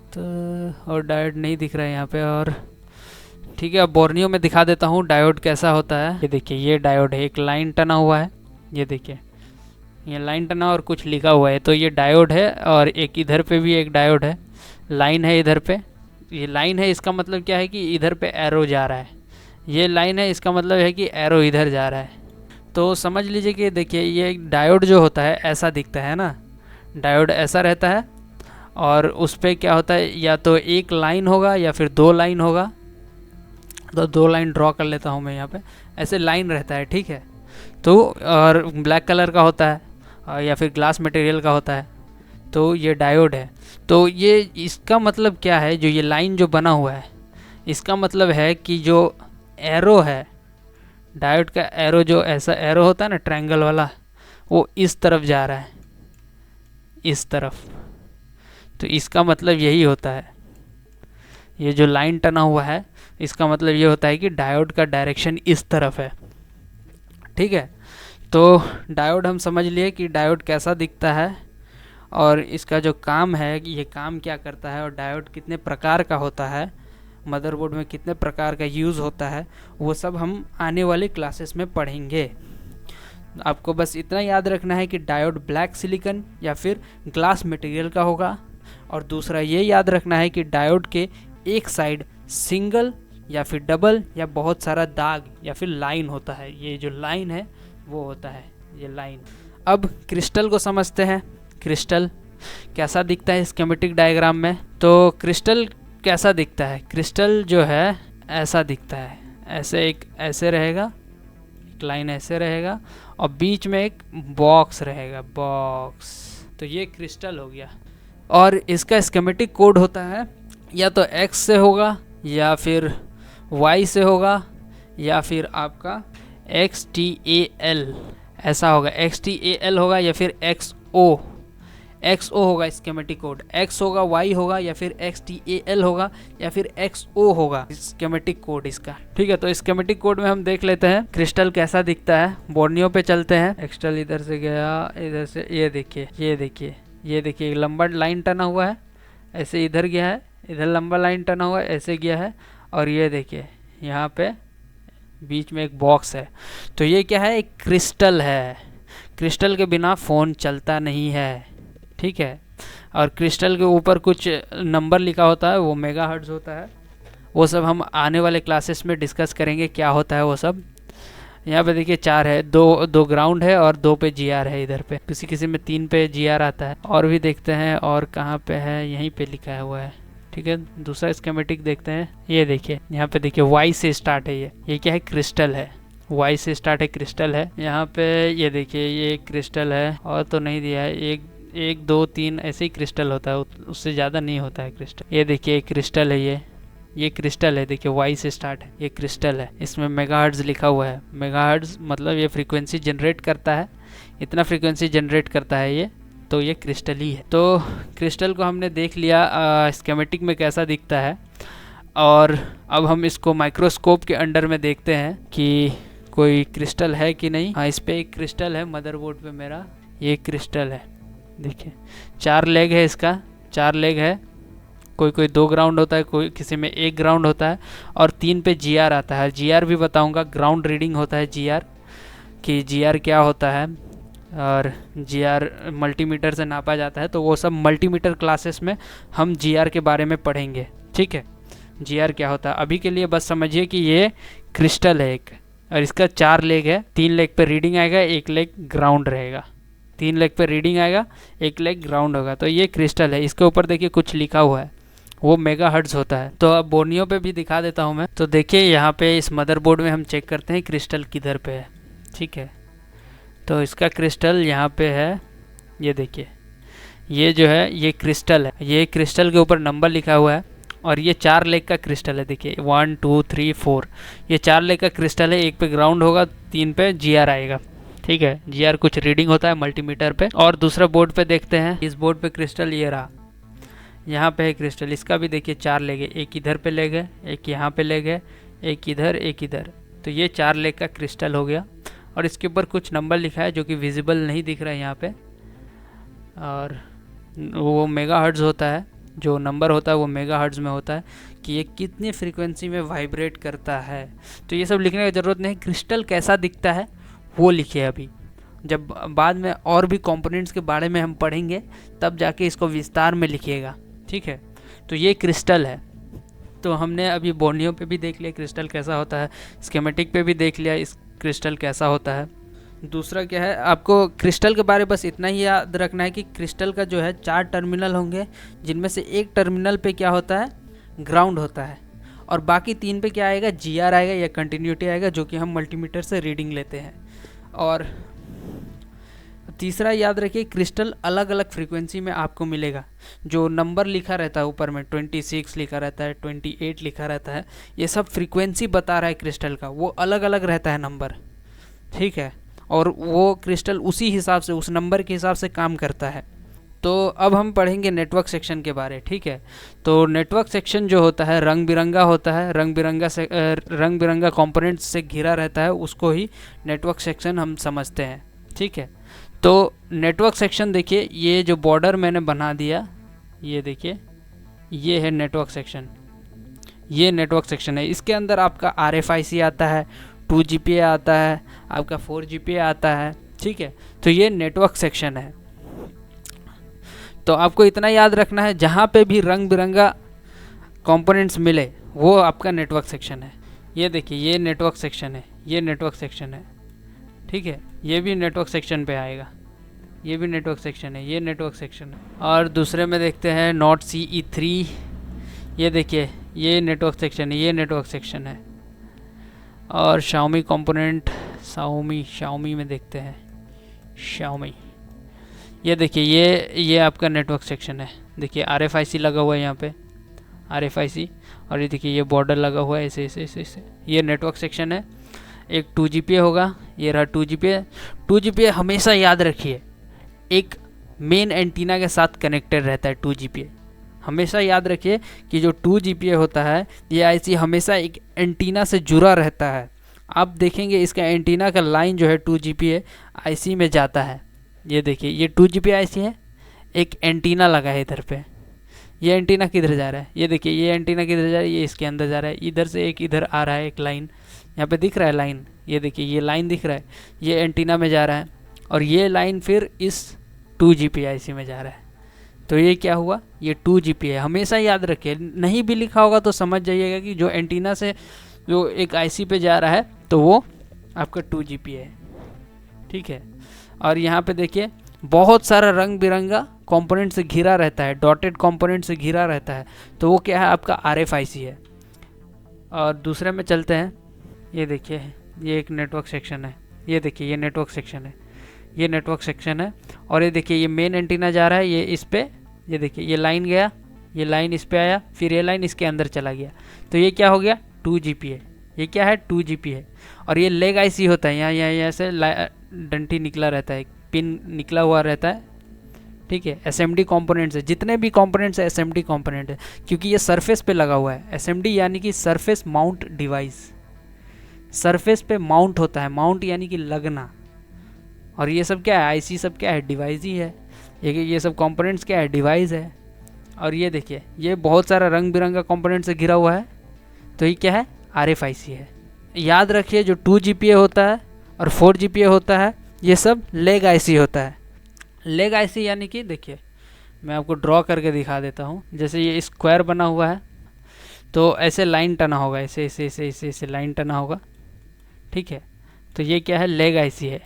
तो और डायोड नहीं दिख रहा है यहाँ पे, और ठीक है अब बोर्नियो में दिखा देता हूँ डायोड कैसा होता है। ये देखिए ये डायोड है, एक लाइन टना हुआ है, ये देखिए ये लाइन टना और कुछ लिखा हुआ है, तो ये डायोड है। और एक इधर पे भी एक डायोड है, लाइन है इधर पे, ये लाइन है, इसका मतलब क्या है कि इधर पे एरो जा रहा है, ये लाइन है, इसका मतलब है कि एरो इधर जा रहा है। तो समझ लीजिए कि देखिए ये डायोड जो होता है ऐसा दिखता है ना, डायोड ऐसा रहता है, और उस पर क्या होता है, या तो एक लाइन होगा या फिर दो लाइन होगा। तो दो लाइन ड्रॉ कर लेता हूँ मैं यहाँ पे, ऐसे लाइन रहता है, ठीक है। तो और ब्लैक कलर का होता है या फिर ग्लास मटेरियल का होता है, तो ये डायोड है। तो ये इसका मतलब क्या है, जो ये लाइन जो बना हुआ है इसका मतलब है कि जो एरो है, डायोड का एरो, जो ऐसा एरो होता है ना ट्रायंगल वाला, वो इस तरफ जा रहा है, इस तरफ। तो इसका मतलब यही होता है, ये जो लाइन टना हुआ है इसका मतलब ये होता है कि डायोड का डायरेक्शन इस तरफ है, ठीक है। तो डायोड हम समझ लिए कि डायोड कैसा दिखता है और इसका जो काम है कि ये काम क्या करता है, और डायोड कितने प्रकार का होता है, मदरबोर्ड में कितने प्रकार का यूज़ होता है, वो सब हम आने वाले क्लासेस में पढ़ेंगे। आपको बस इतना याद रखना है कि डायोड ब्लैक सिलिकॉन या फिर ग्लास मटेरियल का होगा, और दूसरा ये याद रखना है कि डायोड के एक साइड सिंगल या फिर डबल या बहुत सारा दाग या फिर लाइन होता है। ये जो लाइन है वो होता है ये लाइन। अब क्रिस्टल को समझते हैं। क्रिस्टल कैसा दिखता है स्कीमेटिक डायग्राम में? तो क्रिस्टल कैसा दिखता है? क्रिस्टल जो है ऐसा दिखता है, ऐसे रहेगा, एक लाइन ऐसे रहेगा और बीच में एक बॉक्स रहेगा, बॉक्स। तो ये क्रिस्टल हो गया। और इसका स्कीमेटिक कोड होता है या तो X से होगा या फिर Y से होगा या फिर आपका XTAL ऐसा होगा, XTAL होगा या फिर XO होगा स्कीमेटिक कोड। X होगा, Y होगा या फिर XTAL होगा या फिर XO होगा स्कीमेटिक कोड इसका। ठीक है, तो स्कीमेटिक कोड में हम देख लेते हैं क्रिस्टल कैसा दिखता है। बोर्नियो पे चलते हैं। क्रिस्टल इधर से गया, इधर से ये देखिए लंबा लाइन टना हुआ है, ऐसे इधर गया है, इधर लंबा लाइन टना हुआ है, ऐसे गया है। और ये देखिए यहाँ पे बीच में एक बॉक्स है। तो ये क्या है? एक क्रिस्टल है। क्रिस्टल के बिना फ़ोन चलता नहीं है। ठीक है, और क्रिस्टल के ऊपर कुछ नंबर लिखा होता है, वो मेगाहर्ट्ज़ होता है। वो सब हम आने वाले क्लासेस में डिस्कस करेंगे क्या होता है वो सब। यहाँ पे देखिए 4 है, दो ग्राउंड है और 2 पे GR है। इधर पे किसी में 3 पे GR आता है। और भी देखते हैं और कहाँ पे है, यहीं पे लिखा हुआ है। ठीक है, दूसरा स्कीमेटिक देखते हैं। ये देखिए यहाँ पे देखिए Y से स्टार्ट है। ये क्या है? क्रिस्टल है। Y से स्टार्ट है, क्रिस्टल है। यहाँ पे ये देखिए ये क्रिस्टल है, और तो नहीं दिया है। एक 2 3 ऐसे ही क्रिस्टल होता है, उससे ज़्यादा नहीं होता है क्रिस्टल। ये देखिए क्रिस्टल है, ये क्रिस्टल है। देखिए Y से स्टार्ट है, ये क्रिस्टल है। इसमें मेगाहर्ट्ज़ लिखा हुआ है। मेगाहर्ट्ज़ मतलब ये फ्रीक्वेंसी जनरेट करता है, इतना फ्रीक्वेंसी जनरेट करता है ये, तो ये क्रिस्टल ही है। तो क्रिस्टल को हमने देख लिया स्कीमेटिक में कैसा दिखता है। और अब हम इसको माइक्रोस्कोप के अंडर में देखते हैं कि कोई क्रिस्टल है कि नहीं। हाँ, इस पर एक क्रिस्टल है मदरबोर्ड पे मेरा, ये क्रिस्टल है। देखिए 4 लेग है इसका, 4 लेग है। कोई 2 ग्राउंड होता है, कोई किसी में 1 ग्राउंड होता है और 3 पे GR आता है। GR भी बताऊंगा, ग्राउंड रीडिंग होता है GR, कि GR क्या होता है। और GR मल्टीमीटर से नापा जाता है, तो वो सब मल्टीमीटर क्लासेस में हम GR के बारे में पढ़ेंगे। ठीक है, GR क्या होता है। अभी के लिए बस समझिए कि ये क्रिस्टल है एक, और इसका 4 लेग है। 3 लेग पे रीडिंग आएगा, 1 लेग ग्राउंड रहेगा। 3 लेग पे रीडिंग आएगा, 1 लेग ग्राउंड होगा। तो ये क्रिस्टल है। इसके ऊपर देखिए कुछ लिखा हुआ है, वो मेगाहर्ट्ज़ होता है। तो अब बोर्नियो पे भी दिखा देता हूँ मैं। तो देखिए यहाँ पे इस मदरबोर्ड में हम चेक करते हैं क्रिस्टल किधर पे है। ठीक है, तो इसका क्रिस्टल यहाँ पे है। ये देखिए ये जो है ये क्रिस्टल है। ये क्रिस्टल के ऊपर नंबर लिखा हुआ है और ये 4 लेग का क्रिस्टल है। देखिए 1 2 3 4, ये 4 लेग का क्रिस्टल है। 1 पे ग्राउंड होगा, 3 पे GR आएगा। ठीक है, GR कुछ रीडिंग होता है मल्टीमीटर पे। और दूसरा बोर्ड पे देखते हैं। इस बोर्ड पे क्रिस्टल ये रहा, यहाँ पे है क्रिस्टल। इसका भी देखिए 4 लेग है, एक इधर पे लेग है, एक यहाँ पे लेग है, एक इधर, एक इधर। तो ये 4 लेग का क्रिस्टल हो गया। और इसके ऊपर कुछ नंबर लिखा है जो कि विजिबल नहीं दिख रहा है यहाँ पे। और वो मेगाहर्ट्ज़ होता है, जो नंबर होता है वो मेगाहर्ट्ज़ में होता है कि ये कितनी फ्रीक्वेंसी में वाइब्रेट करता है। तो ये सब लिखने की ज़रूरत नहीं, क्रिस्टल कैसा दिखता है वो लिखिए। अभी जब बाद में और भी कंपोनेंट्स के बारे में हम पढ़ेंगे तब जाके इसको विस्तार में लिखिएगा। ठीक है, तो ये क्रिस्टल है। तो हमने अभी बोर्नियो पे भी देख लिया क्रिस्टल कैसा होता है, स्कीमेटिक पे भी देख लिया इस क्रिस्टल कैसा होता है। दूसरा क्या है, आपको क्रिस्टल के बारे बस इतना ही याद रखना है कि क्रिस्टल का जो है 4 टर्मिनल होंगे, जिनमें से एक टर्मिनल पे क्या होता है, ग्राउंड होता है, और बाकी 3 पे क्या आएगा, GR आएगा या कंटिन्यूटी आएगा, जो कि हम मल्टीमीटर से रीडिंग लेते हैं। और तीसरा याद रखिए, क्रिस्टल अलग अलग फ्रीक्वेंसी में आपको मिलेगा। जो नंबर लिखा रहता है ऊपर में 26 लिखा रहता है, 28 लिखा रहता है, ये सब फ्रीक्वेंसी बता रहा है क्रिस्टल का, वो अलग अलग रहता है नंबर। ठीक है, और वो क्रिस्टल उसी हिसाब से, उस नंबर के हिसाब से काम करता है। तो अब हम पढ़ेंगे नेटवर्क सेक्शन के बारे। ठीक है, तो नेटवर्क सेक्शन जो होता है रंग बिरंगा होता है, रंग बिरंगा कंपोनेंट्स से घिरा रहता है, उसको ही नेटवर्क सेक्शन हम समझते हैं। ठीक है, तो नेटवर्क सेक्शन देखिए, ये जो बॉर्डर मैंने बना दिया, ये देखिए ये है नेटवर्क सेक्शन, ये नेटवर्क सेक्शन है। इसके अंदर आपका RFIC आता है, 2GPA आता है, आपका 4GPA आता है। ठीक है, तो ये नेटवर्क सेक्शन है। तो आपको इतना याद रखना है, जहाँ पे भी रंग बिरंगा कंपोनेंट्स मिले वो आपका नेटवर्क सेक्शन है। ये देखिए ये नेटवर्क सेक्शन है, ये नेटवर्क सेक्शन है, ठीक है। ये भी नेटवर्क सेक्शन पे आएगा, ये भी नेटवर्क सेक्शन है, ये नेटवर्क सेक्शन है। और दूसरे में देखते हैं नोट CE3, ये देखिए ये नेटवर्क सेक्शन है, ये नेटवर्क सेक्शन है। और शाओमी कंपोनेंट, शाओमी में देखते हैं शाओमी, ये देखिए ये आपका नेटवर्क सेक्शन है। देखिए RFIC लगा हुआ है यहाँ पे, RFIC, और ये देखिए ये बॉर्डर लगा हुआ है ऐसे ऐसे ऐसे ऐसे। ये नेटवर्क सेक्शन है। एक 2GPA होगा, ये रहा 2GPA। 2GPA हमेशा याद रखिए एक मेन एंटीना के साथ कनेक्टेड रहता है 2GPA। हमेशा याद रखिए कि जो 2GPA होता है ये IC हमेशा एक एंटीना से जुड़ा रहता है। आप देखेंगे इसका एंटीना का लाइन जो है 2GPA IC में जाता है। ये देखिए ये 2GPA IC है, एक एंटीना लगा है इधर पे। ये एंटीना किधर जा रहा है, ये देखिए ये एंटीना किधर जा रहा है, ये इसके अंदर जा रहा है। इधर से एक इधर आ रहा है एक लाइन, यहाँ पे दिख रहा है लाइन, ये देखिए ये लाइन दिख रहा है, ये एंटीना में जा रहा है। और ये लाइन फिर इस 2GPA IC में जा रहा है। तो ये क्या हुआ, ये 2GPA है। हमेशा याद रखिए, नहीं भी लिखा होगा तो समझ जाइएगा कि जो एंटीना से जो एक IC पे जा रहा है तो वो आपका 2GPA है, ठीक है। और यहाँ पे देखिए बहुत सारा रंग बिरंगा कंपोनेंट से घिरा रहता है, डॉटेड कंपोनेंट से घिरा रहता है, तो वो क्या है आपका RFIC है। और दूसरे में चलते हैं, ये देखिए ये एक नेटवर्क सेक्शन है, ये देखिए ये नेटवर्क सेक्शन है, ये नेटवर्क सेक्शन है। और ये देखिए ये मेन एंटीना जा रहा है, ये इस पे, ये देखिए ये लाइन गया, ये लाइन इस पे आया, फिर ये लाइन इसके अंदर चला गया, तो ये क्या हो गया 2GPA। ये क्या है 2GPA है। और ये लेग IC होता है, यहाँ से डंटी निकला रहता है, पिन निकला हुआ रहता है, ठीक है। SMD कंपोनेंट्स है, जितने भी कंपोनेंट्स है SMD कंपोनेंट है, क्योंकि ये सरफेस पे लगा हुआ है। SMD यानी कि सरफेस माउंट डिवाइस, सरफेस पे माउंट होता है, माउंट यानी कि लगना। और ये सब क्या है, IC सब क्या है, डिवाइस ही है। ये सब कंपोनेंट्स क्या है, डिवाइस है। और ये देखिए ये बहुत सारा रंग बिरंगा कंपोनेंट से घिरा हुआ है, तो ये क्या है RFIC है। याद रखिए जो 2GPA होता है और 4GPA होता है ये सब लेग IC होता है। लेग IC यानी कि देखिए मैं आपको ड्रॉ करके दिखा देता हूँ। जैसे ये स्क्वायर बना हुआ है तो ऐसे लाइन टना होगा, ऐसे ऐसे ऐसे ऐसे ऐसे लाइन टना होगा, ठीक है। तो ये क्या है लेग IC है।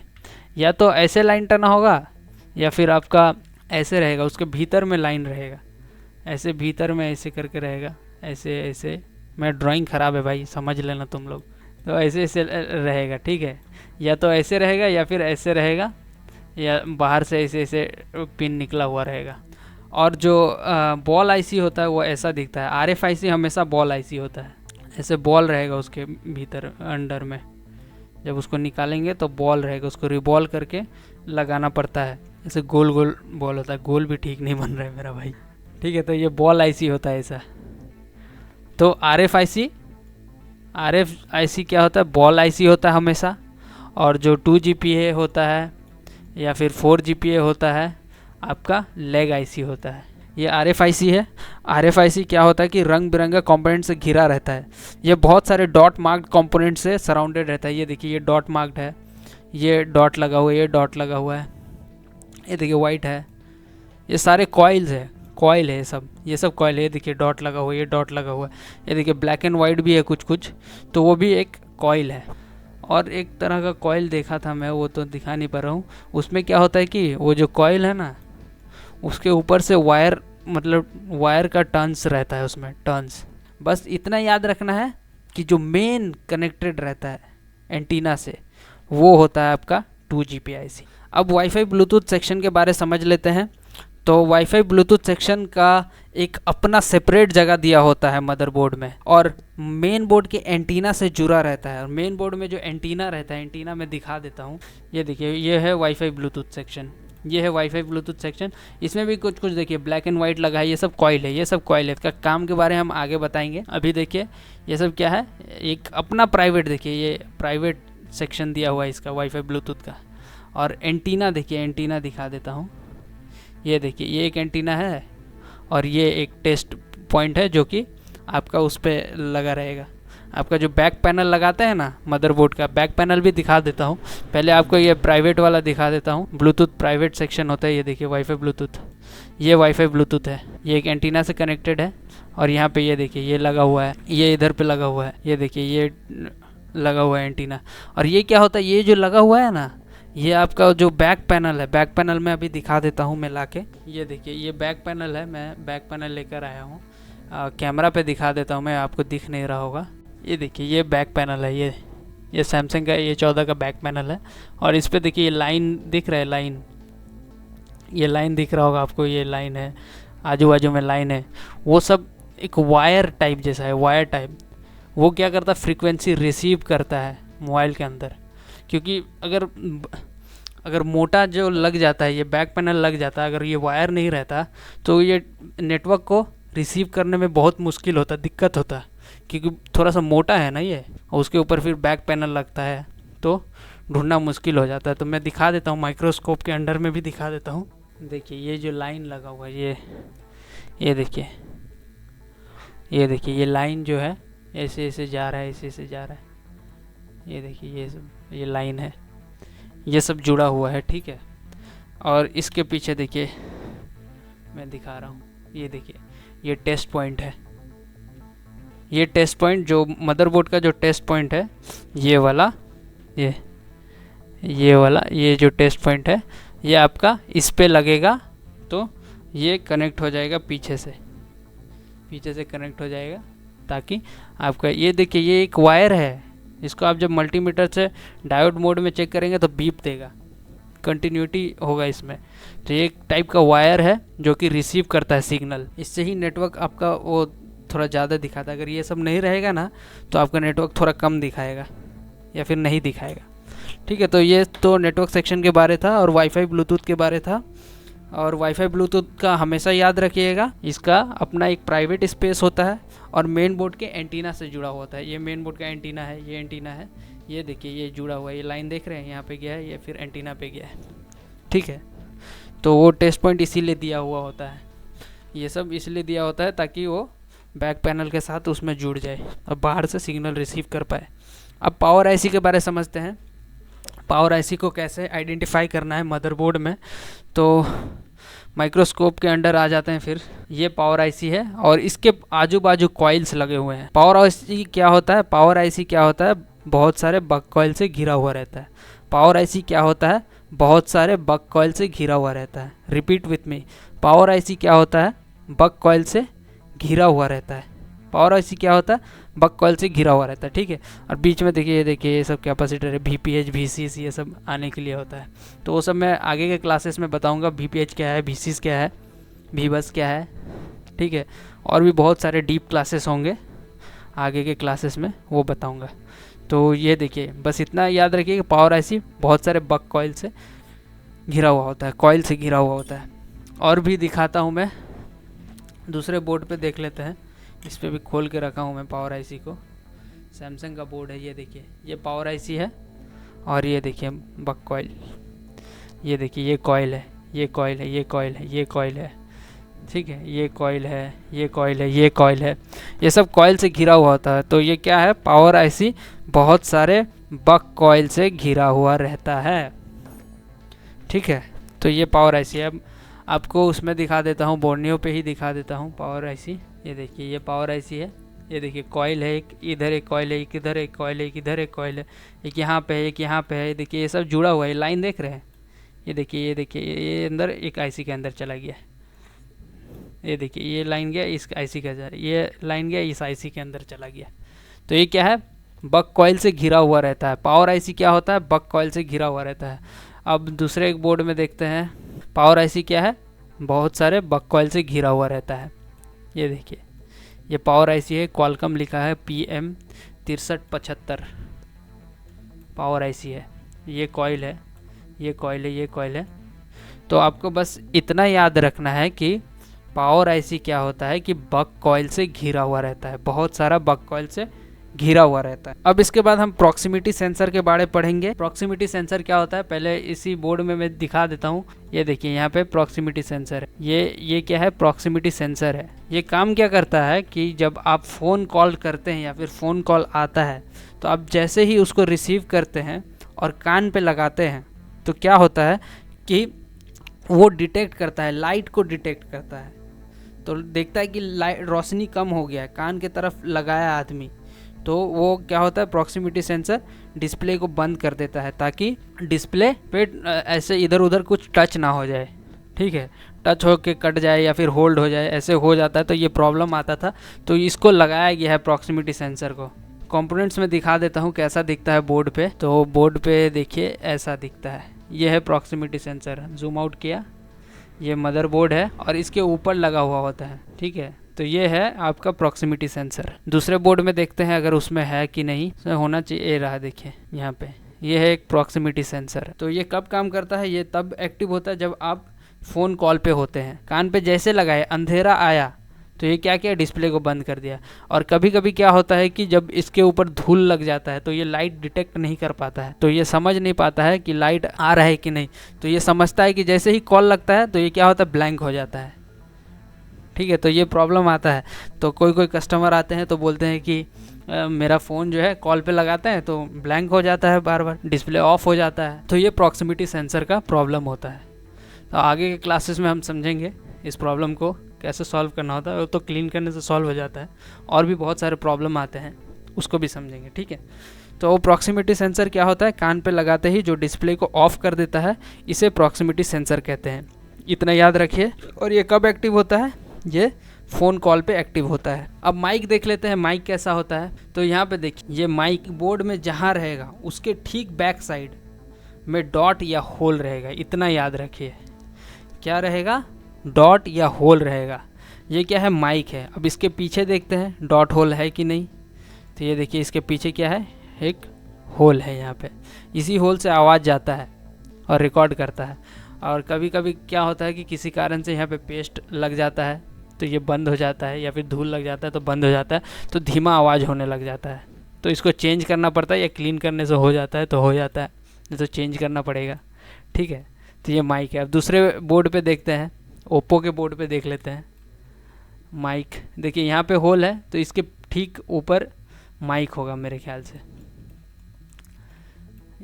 या तो ऐसे लाइन टना होगा या फिर आपका ऐसे रहेगा, उसके भीतर में लाइन रहेगा, ऐसे भीतर में ऐसे करके रहेगा, ऐसे ऐसे। मैं ड्राइंग ख़राब है भाई, समझ लेना तुम लोग। तो ऐसे ऐसे रहेगा, ठीक है। या तो ऐसे रहेगा या फिर ऐसे रहेगा, या बाहर से ऐसे ऐसे पिन निकला हुआ रहेगा। और जो बॉल IC होता है वो ऐसा दिखता है। RFIC हमेशा बॉल IC होता है, ऐसे बॉल रहेगा उसके भीतर अंडर में। जब उसको निकालेंगे तो बॉल रहेगा, उसको रिबॉल करके लगाना पड़ता है। ऐसे गोल गोल बॉल होता है, गोल भी ठीक नहीं बन रहा है मेरा भाई, ठीक है। तो ये बॉल IC होता है ऐसा। तो RFIC क्या होता है, बॉल IC होता है हमेशा। और जो 2GPA होता है या फिर 4GPA होता है आपका लेग IC होता है। ये RFIC है। RFIC क्या होता है कि रंग बिरंगा कंपोनेंट से घिरा रहता है। ये बहुत सारे डॉट मार्क्ड कंपोनेंट से सराउंडेड रहता है। ये देखिए ये डॉट मार्क्ड है, ये डॉट लगा हुआ है, ये डॉट लगा हुआ है, ये देखिए वाइट है। ये सारे कॉइल्स है, कॉइल है सब, ये सब कॉइल है। ये देखिए डॉट लगा हुआ है, ये डॉट लगा हुआ है। ये देखिए ब्लैक एंड वाइट भी है कुछ कुछ, तो वो भी एक कॉइल है। और एक तरह का कॉइल देखा था मैं, वो तो दिखा नहीं पा रहा हूँ। उसमें क्या होता है कि वो जो कॉइल है ना, उसके ऊपर से वायर, मतलब वायर का टर्न्स रहता है उसमें, टर्न्स। बस इतना याद रखना है कि जो मेन कनेक्टेड रहता है एंटीना से वो होता है आपका 2GPA IC। अब वाईफाई ब्लूटूथ सेक्शन के बारे समझ लेते हैं। तो वाईफाई ब्लूटूथ सेक्शन का एक अपना सेपरेट जगह दिया होता है मदरबोर्ड में, और मेन बोर्ड के एंटीना से जुड़ा रहता है। और मेन बोर्ड में जो एंटीना रहता है, एंटीना में दिखा देता हूँ। ये देखिए ये है वाईफाई ब्लूटूथ सेक्शन, ये है वाईफाई ब्लूटूथ सेक्शन। इसमें भी कुछ कुछ देखिए ब्लैक एंड वाइट लगा है, ये सब कॉइल है, ये सब कॉइल है। इसका काम के बारे में हम आगे बताएंगे। अभी देखिए ये सब क्या है, एक अपना प्राइवेट, देखिए ये प्राइवेट सेक्शन दिया हुआ है इसका वाईफाई ब्लूटूथ का। और एंटीना देखिए, एंटीना दिखा देता हूँ। ये देखिए ये एक एंटीना है और ये एक टेस्ट पॉइंट है जो कि आपका उस पर लगा रहेगा। आपका जो बैक पैनल लगाते हैं ना मदरबोर्ड का, बैक पैनल भी दिखा देता हूँ। पहले आपको ये प्राइवेट वाला दिखा देता हूँ। ब्लूटूथ प्राइवेट सेक्शन होता है। ये देखिए वाईफाई ब्लूटूथ, ये वाईफाई ब्लूटूथ है। ये एक एंटीना से कनेक्टेड है और यहाँ पे ये देखिए ये लगा हुआ है, ये इधर पे लगा हुआ है, ये देखिए ये लगा हुआ है एंटीना। और ये क्या होता है, ये जो लगा हुआ है ना, ये आपका जो बैक पैनल है, बैक पैनल में अभी दिखा देता हूँ मैं लाके। ये देखिए ये बैक पैनल है, मैं बैक पैनल लेकर आया हूँ, कैमरा पे दिखा देता हूँ मैं, आपको दिख नहीं रहा होगा। ये देखिए ये बैक पैनल है, ये सैमसंग का ये 14 का बैक पैनल है। और इस पर देखिए ये लाइन दिख रहा है, लाइन, ये लाइन दिख रहा होगा आपको, ये लाइन है, आजू बाजू में लाइन है, वो सब एक वायर टाइप जैसा है, वायर टाइप। वो क्या करता है, फ्रीक्वेंसी रिसीव करता है मोबाइल के अंदर। क्योंकि अगर मोटा जो लग जाता है, ये बैक पैनल लग जाता है, अगर ये वायर नहीं रहता तो ये नेटवर्क को रिसीव करने में बहुत मुश्किल होता, दिक्कत होता, क्योंकि थोड़ा सा मोटा है ना ये, और उसके ऊपर फिर बैक पैनल लगता है तो ढूंढना मुश्किल हो जाता है। तो मैं दिखा देता हूँ, माइक्रोस्कोप के अंडर में भी दिखा देता हूँ। देखिए ये जो लाइन लगा हुआ है, ये देखिए, ये देखिए ये लाइन जो है ऐसे ऐसे जा रहा है, ऐसे ऐसे जा रहा है, ये देखिए ये सब, ये लाइन है, ये सब जुड़ा हुआ है, ठीक है। और इसके पीछे देखिए मैं दिखा रहा हूँ, ये देखिए ये टेस्ट पॉइंट है, ये टेस्ट पॉइंट जो मदरबोर्ड का जो टेस्ट पॉइंट है, ये वाला, ये वाला, ये जो टेस्ट पॉइंट है ये आपका इस पे लगेगा तो ये कनेक्ट हो जाएगा पीछे से कनेक्ट हो जाएगा, ताकि आपका ये देखिए ये एक वायर है, इसको आप जब मल्टीमीटर से डायोड मोड में चेक करेंगे तो बीप देगा, कंटिन्यूटी होगा इसमें। तो ये एक टाइप का वायर है जो कि रिसीव करता है सिग्नल, इससे ही नेटवर्क आपका वो थोड़ा ज़्यादा दिखाता है। अगर ये सब नहीं रहेगा ना तो आपका नेटवर्क थोड़ा कम दिखाएगा या फिर नहीं दिखाएगा, ठीक है। तो ये तो नेटवर्क सेक्शन के बारे था और वाईफाई ब्लूटूथ के बारे था। और वाईफाई ब्लूटूथ का हमेशा याद रखिएगा, इसका अपना एक प्राइवेट स्पेस होता है और मेन बोर्ड के एंटीना से जुड़ा होता है। ये मेन बोर्ड का एंटीना है, ये एंटीना है, ये देखिए ये जुड़ा हुआ है, ये लाइन देख रहे हैं, यहाँ पे गया है, ये फिर एंटीना पे गया है, ठीक है। तो वो टेस्ट पॉइंट इसीलिए दिया हुआ होता है, ये सब इसलिए दिया होता है ताकि वो बैक पैनल के साथ उसमें जुड़ जाए और बाहर से सिग्नल रिसीव कर पाए। अब पावर आईसी के बारे समझते हैं, पावर आईसी को कैसे आइडेंटिफाई करना है मदरबोर्ड में। तो माइक्रोस्कोप के अंडर आ जाते हैं, फिर ये पावर आईसी है और इसके आजू बाजू कॉइल्स लगे हुए हैं। पावर आईसी क्या होता है, पावर आईसी क्या होता है, बहुत सारे बक कॉइल से घिरा हुआ रहता है। पावर आईसी क्या होता है, बहुत सारे बक कॉइल से घिरा हुआ रहता है। Repeat with me, power IC क्या होता है, बक कॉइल से घिरा हुआ रहता है। पावर आईसी क्या होता है, बक कॉइल से घिरा हुआ रहता है, ठीक है। और बीच में देखिए ये सब कैपेसिटर है, VPH VCS ये सब आने के लिए होता है। तो वो सब मैं आगे के क्लासेस में बताऊंगा, VPH क्या है, VCS क्या है, VBus क्या है, ठीक है। और भी बहुत सारे डीप क्लासेस होंगे आगे के क्लासेस में, वो बताऊंगा। तो ये देखिए बस इतना याद रखिए कि पावर आईसी बहुत सारे बक कॉइल से घिरा हुआ होता है, कॉइल से घिरा हुआ होता है। और भी दिखाता हूँ मैं, दूसरे बोर्ड पे देख लेते हैं, इस पे भी खोल के रखा हूँ मैं पावर आईसी को। सैमसंग का बोर्ड है, ये देखिए ये पावर आईसी है और ये देखिए बक कॉइल, ये देखिए ये कॉइल है, ये कॉइल है, ये कॉइल है, ये कॉइल है, ठीक है, ये कॉइल है, ये कॉइल है, ये कॉइल है, ये सब कॉइल से घिरा हुआ होता है। तो ये क्या है, पावर आईसी बहुत सारे बक कॉइल से घिरा हुआ रहता है, ठीक है। तो ये पावर आईसी है। अब आपको उसमें दिखा देता हूँ, बोर्नियो पे ही दिखा देता हूँ पावर आईसी। ये देखिए ये पावर आईसी है, ये देखिए कॉइल है, एक इधर एक कॉइल है, एक इधर एक कॉइल है, एक इधर एक कॉइल है, एक यहाँ पे है, एक यहाँ पे है। ये देखिए ये सब जुड़ा हुआ है, लाइन देख रहे हैं, ये देखिए ये देखिए ये अंदर एक आईसी के अंदर चला गया, ये देखिए ये लाइन गया इस आईसी के अंदर, ये लाइन गया इस आईसी के अंदर चला गया। तो ये क्या है, बक कॉइल से घिरा हुआ रहता है। पावर आईसी क्या होता है, बक कॉइल से घिरा हुआ रहता है। अब दूसरे एक बोर्ड में देखते हैं, पावर आईसी क्या है, बहुत सारे बक कॉइल से घिरा हुआ रहता है। ये देखिए ये पावर आईसी है, क्वालकॉम लिखा है, PM6375 पावर आईसी है। ये कॉइल है, ये कॉइल है, ये कॉइल है। तो आपको बस इतना याद रखना है कि पावर आईसी क्या होता है कि बक कॉइल से घिरा हुआ रहता है, बहुत सारा बक कॉइल से घिरा हुआ रहता है। अब इसके बाद हम प्रॉक्सिमिटी सेंसर के बारे में पढ़ेंगे। प्रॉक्सिमिटी सेंसर क्या होता है, पहले इसी बोर्ड में मैं दिखा देता हूँ। ये देखिए यहाँ पे प्रॉक्सिमिटी सेंसर है, ये क्या है, प्रॉक्सिमिटी सेंसर है। ये काम क्या करता है कि जब आप फ़ोन कॉल करते हैं या फिर फ़ोन कॉल आता है, तो आप जैसे ही उसको रिसीव करते हैं और कान पे लगाते हैं तो क्या होता है कि वो डिटेक्ट करता है, लाइट को डिटेक्ट करता है। तो देखता है कि लाइट रोशनी कम हो गया है, कान के तरफ लगाया आदमी, तो वो क्या होता है, प्रॉक्सिमिटी सेंसर डिस्प्ले को बंद कर देता है ताकि डिस्प्ले पे ऐसे इधर उधर कुछ टच ना हो जाए, ठीक है, टच हो के कट जाए या फिर होल्ड हो जाए, ऐसे हो जाता है। तो ये प्रॉब्लम आता था, तो इसको लगाया गया है प्रॉक्सिमिटी सेंसर को। कंपोनेंट्स में दिखा देता हूँ कैसा दिखता है बोर्ड पे। तो बोर्ड पे देखिए ऐसा दिखता है, ये है प्रॉक्सिमिटी सेंसर। जूम आउट किया, ये मदरबोर्ड है और इसके ऊपर लगा हुआ होता है, ठीक है। तो ये है आपका प्रॉक्सिमिटी सेंसर। दूसरे बोर्ड में देखते हैं अगर उसमें है कि नहीं, होना चाहिए। ये रहा, देखिए यहाँ पे, ये है एक प्रॉक्सिमिटी सेंसर। तो ये कब काम करता है, ये तब एक्टिव होता है जब आप फ़ोन कॉल पे होते हैं। कान पे जैसे लगाए, अंधेरा आया तो ये क्या किया, डिस्प्ले को बंद कर दिया। और कभी कभी क्या होता है कि जब इसके ऊपर धूल लग जाता है तो ये लाइट डिटेक्ट नहीं कर पाता है, तो ये समझ नहीं पाता है कि लाइट आ रहा है कि नहीं। तो ये समझता है कि जैसे ही कॉल लगता है तो ये क्या होता है, ब्लैंक हो जाता है, ठीक है। तो ये प्रॉब्लम आता है। तो कोई कोई कस्टमर आते हैं तो बोलते हैं कि मेरा फ़ोन जो है कॉल पे लगाते हैं तो ब्लैंक हो जाता है, बार बार डिस्प्ले ऑफ हो जाता है। तो ये प्रॉक्सिमिटी सेंसर का प्रॉब्लम होता है। तो आगे के क्लासेस में हम समझेंगे इस प्रॉब्लम को कैसे सॉल्व करना होता है। वो तो क्लीन करने से सॉल्व हो जाता है, और भी बहुत सारे प्रॉब्लम आते हैं, उसको भी समझेंगे, ठीक है। तो प्रॉक्सिमिटी सेंसर क्या होता है, कान पे लगाते ही जो डिस्प्ले को ऑफ कर देता है, इसे प्रॉक्सिमिटी सेंसर कहते हैं। इतना याद रखिए। और ये कब एक्टिव होता है, ये फ़ोन कॉल पे एक्टिव होता है। अब माइक देख लेते हैं, माइक कैसा होता है। तो यहाँ पे देखिए, ये माइक बोर्ड में जहाँ रहेगा उसके ठीक बैक साइड में डॉट या होल रहेगा। इतना याद रखिए, क्या रहेगा, डॉट या होल रहेगा। ये क्या है, माइक है। अब इसके पीछे देखते हैं डॉट होल है कि नहीं। तो ये देखिए इसके पीछे क्या है, एक होल है यहाँ पे। इसी होल से आवाज़ जाता है और रिकॉर्ड करता है। और कभी कभी क्या होता है कि किसी कारण से यहाँ पे पेस्ट लग जाता है तो ये बंद हो जाता है, या फिर धूल लग जाता है तो बंद हो जाता है, तो धीमा आवाज़ होने लग जाता है। तो इसको चेंज करना पड़ता है, या क्लीन करने से हो जाता है तो हो जाता है, नहीं तो चेंज करना पड़ेगा, ठीक है। तो ये माइक है। अब दूसरे बोर्ड पे देखते हैं, ओप्पो के बोर्ड पे देख लेते हैं। माइक देखिए यहाँ पे होल है, तो इसके ठीक ऊपर माइक होगा मेरे ख्याल से,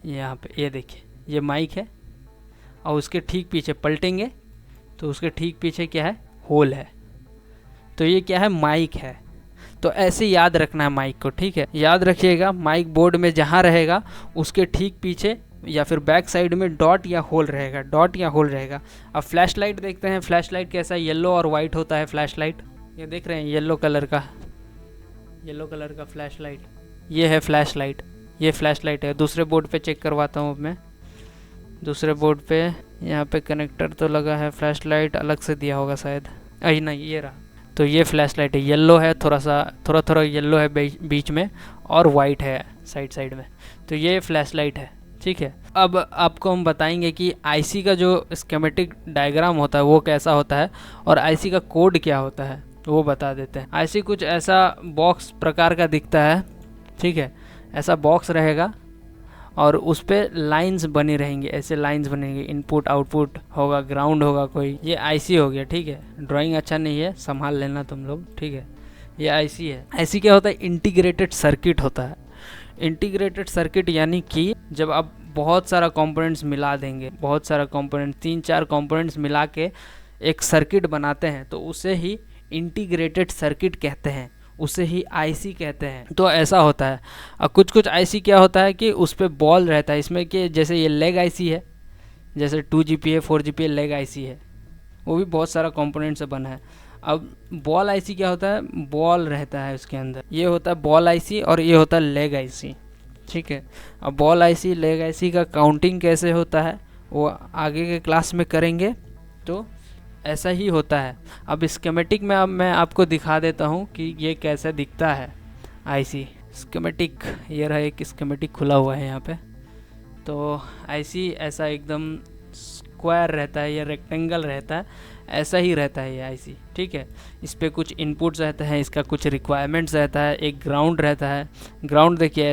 यहाँ पे ये देखिए ये माइक है। और उसके ठीक पीछे पलटेंगे तो उसके ठीक पीछे क्या है, होल है। तो ये क्या है, माइक है। तो ऐसे याद रखना है माइक को, ठीक है। याद रखिएगा, माइक बोर्ड में जहाँ रहेगा उसके ठीक पीछे या फिर बैक साइड में डॉट या होल रहेगा, डॉट या होल रहेगा। अब फ्लैश लाइट देखते हैं। फ्लैश लाइट कैसा, येलो और वाइट होता है फ्लैश लाइट। ये देख रहे हैं येलो कलर का फ्लैश लाइट, ये है फ्लैश लाइट, ये फ्लैश लाइट है। दूसरे बोर्ड पे चेक करवाता हूँ अब मैं। दूसरे बोर्ड पे यहाँ पे कनेक्टर तो लगा है, फ्लैश लाइट अलग से दिया होगा शायद, अरे नहीं ये रहा। तो ये फ्लैश लाइट है, येलो है, थोड़ा येलो है बीच में, और वाइट है साइड में। तो ये फ्लैश लाइट है, ठीक है। अब आपको हम बताएंगे कि आईसी का जो स्कीमेटिक डायग्राम होता है वो कैसा होता है, और आईसी का कोड क्या होता है वो बता देते हैं। आईसी कुछ ऐसा बॉक्स प्रकार का दिखता है, ठीक है। ऐसा बॉक्स रहेगा और उस पर लाइन्स बनी रहेंगी, ऐसे लाइन्स बनेंगी, इनपुट आउटपुट होगा, ग्राउंड होगा कोई। ये आईसी हो गया, ठीक है। ड्राइंग अच्छा नहीं है, संभाल लेना तुम लोग, ठीक है। ये आईसी है। आईसी क्या होता है, इंटीग्रेटेड सर्किट होता है। इंटीग्रेटेड सर्किट यानी कि जब आप बहुत सारा कंपोनेंट्स मिला देंगे, बहुत सारा कंपोनेंट, 3-4 कंपोनेंट्स मिला के एक सर्किट बनाते हैं, तो उसे ही इंटीग्रेटेड सर्किट कहते हैं, उसे ही आईसी कहते हैं। तो ऐसा होता है। और कुछ आईसी क्या होता है कि उस पर बॉल रहता है, इसमें कि जैसे ये लेग आईसी है, जैसे 2GPA 4GPA लेग आईसी है, वो भी बहुत सारा कंपोनेंट से बना है। अब बॉल आईसी क्या होता है, बॉल रहता है उसके अंदर, ये होता है बॉल आईसी और ये होता है लेग आईसी, ठीक है। अब बॉल आईसी लेग आईसी का काउंटिंग कैसे होता है वो आगे के क्लास में करेंगे। तो ऐसा ही होता है। अब स्कीमेटिक में अब मैं आपको दिखा देता हूँ कि ये कैसे दिखता है आईसी स्कीमेटिक। ये रहा एक स्कीमेटिक खुला हुआ है यहाँ पे। तो आईसी ऐसा एकदम स्क्वायर रहता है या रेक्टेंगल रहता है, ऐसा ही रहता है ये आईसी, ठीक है। इस पर कुछ इनपुट्स रहते हैं, इसका कुछ रिक्वायरमेंट्स रहता है, एक ग्राउंड रहता है। ग्राउंड देखिए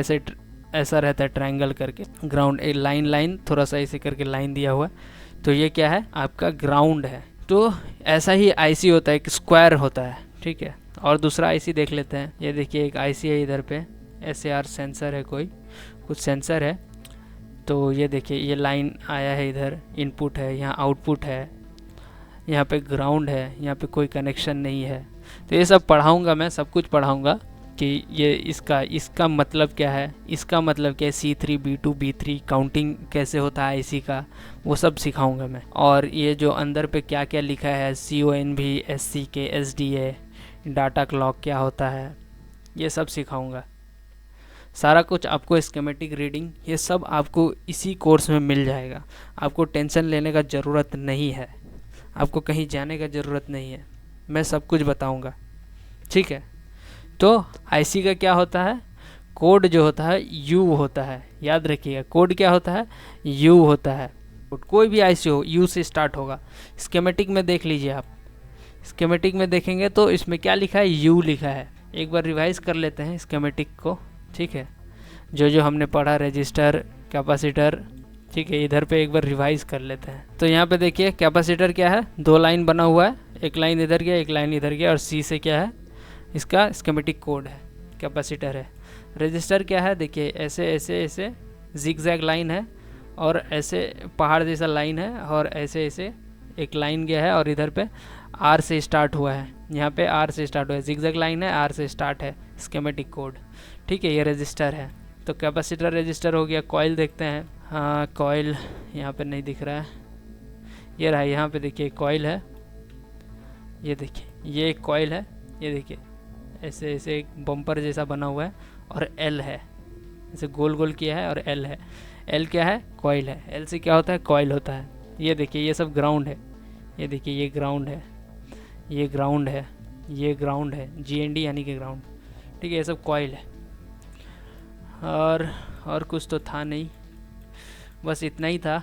ऐसा रहता है ट्रायंगल करके, ग्राउंड एक लाइन थोड़ा सा ऐसे करके लाइन दिया हुआ है। तो ये क्या है, आपका ग्राउंड है। तो ऐसा ही आईसी होता है, एक स्क्वायर होता है, ठीक है। और दूसरा आईसी देख लेते हैं। ये देखिए एक आईसी है इधर पे, SAR सेंसर है, कुछ सेंसर है। तो ये देखिए ये लाइन आया है, इधर इनपुट है, यहाँ आउटपुट है, यहाँ पे ग्राउंड है, यहाँ पे कोई कनेक्शन नहीं है। तो ये सब पढ़ाऊँगा मैं, सब कुछ पढ़ाऊँगा कि ये इसका मतलब क्या है, इसका मतलब क्या है, C3 B2 B3 काउंटिंग कैसे होता है IC का, वो सब सिखाऊंगा मैं। और ये जो अंदर पे क्या क्या लिखा है, CONV SCK SDA, data clock क्या होता है, ये सब सिखाऊंगा। सारा कुछ आपको स्कीमेटिक रीडिंग ये सब आपको इसी कोर्स में मिल जाएगा। आपको टेंशन लेने का ज़रूरत नहीं है, आपको कहीं जाने का ज़रूरत नहीं है, मैं सब कुछ बताऊंगा, ठीक है। तो IC का क्या होता है, कोड जो होता है U होता है, याद रखिएगा। कोड क्या होता है, U होता है। कोई भी IC हो U से स्टार्ट होगा। स्कीमेटिक में देख लीजिए आप, स्कीमेटिक में देखेंगे तो इसमें क्या लिखा है, U लिखा है। एक बार रिवाइज कर लेते हैं स्कीमेटिक को, ठीक है। जो जो हमने पढ़ा, रजिस्टर, कैपेसिटर, ठीक है, इधर पे एक बार रिवाइज कर लेते हैं। तो यहाँ पे देखिए कैपेसिटर क्या है, 2 लाइन बना हुआ है, एक लाइन इधर गया, एक लाइन इधर गया, और C से क्या है, इसका स्कीमेटिक कोड है, कैपेसिटर है। रजिस्टर क्या है, देखिए ऐसे ऐसे ऐसे जिगजैग लाइन है, और ऐसे पहाड़ जैसा लाइन है, और ऐसे ऐसे एक लाइन गया है, और इधर पे R से स्टार्ट हुआ है, यहाँ पे R से स्टार्ट हुआ है, जिगजैग लाइन है, R से स्टार्ट है, स्कीमेटिक कोड, ठीक है। ये रजिस्टर है। तो कैपेसिटर रजिस्टर हो गया। कॉइल देखते हैं, हाँ कॉइल यहाँ पे नहीं दिख रहा है, ये रहा, यहाँ पे देखिए कॉइल है, ये देखिए ये एक कॉइल है, ये देखिए ऐसे ऐसे एक बम्पर जैसा बना हुआ है, और L है, ऐसे गोल गोल किया है, और L है। L क्या है, कॉइल है। L से क्या होता है, कॉइल होता है। ये देखिए ये सब ग्राउंड है, ये देखिए ये ग्राउंड है, ये ग्राउंड है, ये ग्राउंड है, GND यानी कि ग्राउंड, ठीक है। ये सब कॉइल है। और कुछ तो था नहीं, बस इतना ही था।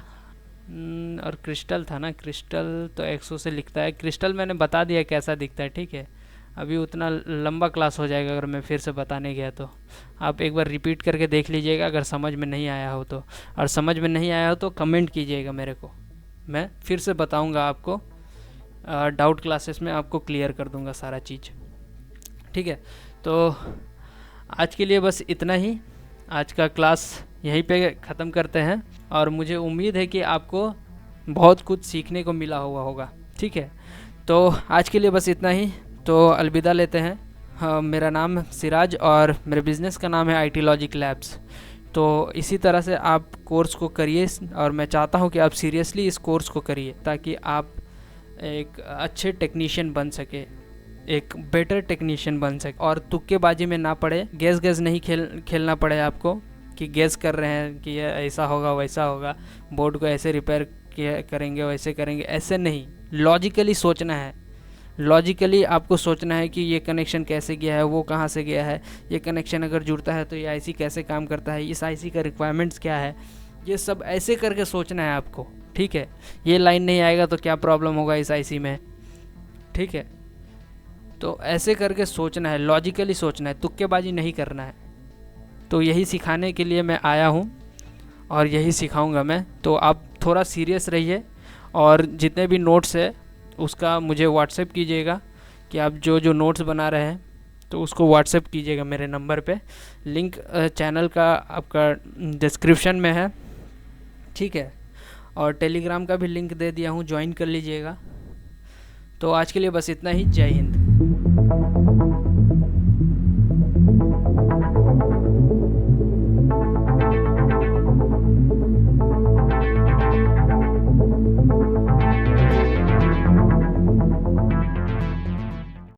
और क्रिस्टल था ना, क्रिस्टल तो 100 से लिखता है। क्रिस्टल मैंने बता दिया कैसा दिखता है, ठीक है। अभी उतना लंबा क्लास हो जाएगा अगर मैं फिर से बताने गया तो। आप एक बार रिपीट करके देख लीजिएगा अगर समझ में नहीं आया हो तो, और समझ में नहीं आया हो तो कमेंट कीजिएगा मेरे को, मैं फिर से बताऊंगा आपको। डाउट क्लासेस में आपको क्लियर कर दूंगा सारा चीज़, ठीक है। तो आज के लिए बस इतना ही, आज का क्लास यहीं पे ख़त्म करते हैं। और मुझे उम्मीद है कि आपको बहुत कुछ सीखने को मिला हुआ होगा, ठीक है। तो आज के लिए बस इतना ही, तो अलविदा लेते हैं। हाँ, मेरा नाम सिराज और मेरे बिज़नेस का नाम है IT लॉजिक लैब्स। तो इसी तरह से आप कोर्स को करिए, और मैं चाहता हूँ कि आप सीरियसली इस कोर्स को करिए, ताकि आप एक अच्छे टेक्नीशियन बन सके, एक बेटर टेक्नीशियन बन सके, और तुक्केबाजी में ना पड़े, गेस नहीं खेलना पड़े आपको कि गेस कर रहे हैं कि ये ऐसा होगा वैसा होगा, बोर्ड को ऐसे रिपेयर करेंगे वैसे करेंगे, ऐसे नहीं। लॉजिकली सोचना है, लॉजिकली आपको सोचना है कि ये कनेक्शन कैसे गया है, वो कहाँ से गया है, ये कनेक्शन अगर जुड़ता है तो ये IC कैसे काम करता है, इस IC का रिक्वायरमेंट्स क्या है, ये सब ऐसे करके सोचना है आपको, ठीक है। ये लाइन नहीं आएगा तो क्या प्रॉब्लम होगा इस IC में, ठीक है। तो ऐसे करके सोचना है, लॉजिकली सोचना है, तुक्केबाजी नहीं करना है। तो यही सिखाने के लिए मैं आया हूँ, और यही सिखाऊंगा मैं। तो आप थोड़ा सीरियस रहिए, और जितने भी नोट्स है उसका मुझे व्हाट्सएप कीजिएगा, कि आप जो जो नोट्स बना रहे हैं तो उसको व्हाट्सएप कीजिएगा मेरे नंबर पे। लिंक चैनल का आपका डिस्क्रिप्शन में है, ठीक है। और टेलीग्राम का भी लिंक दे दिया हूँ, ज्वाइन कर लीजिएगा। तो आज के लिए बस इतना ही। जय हिंद।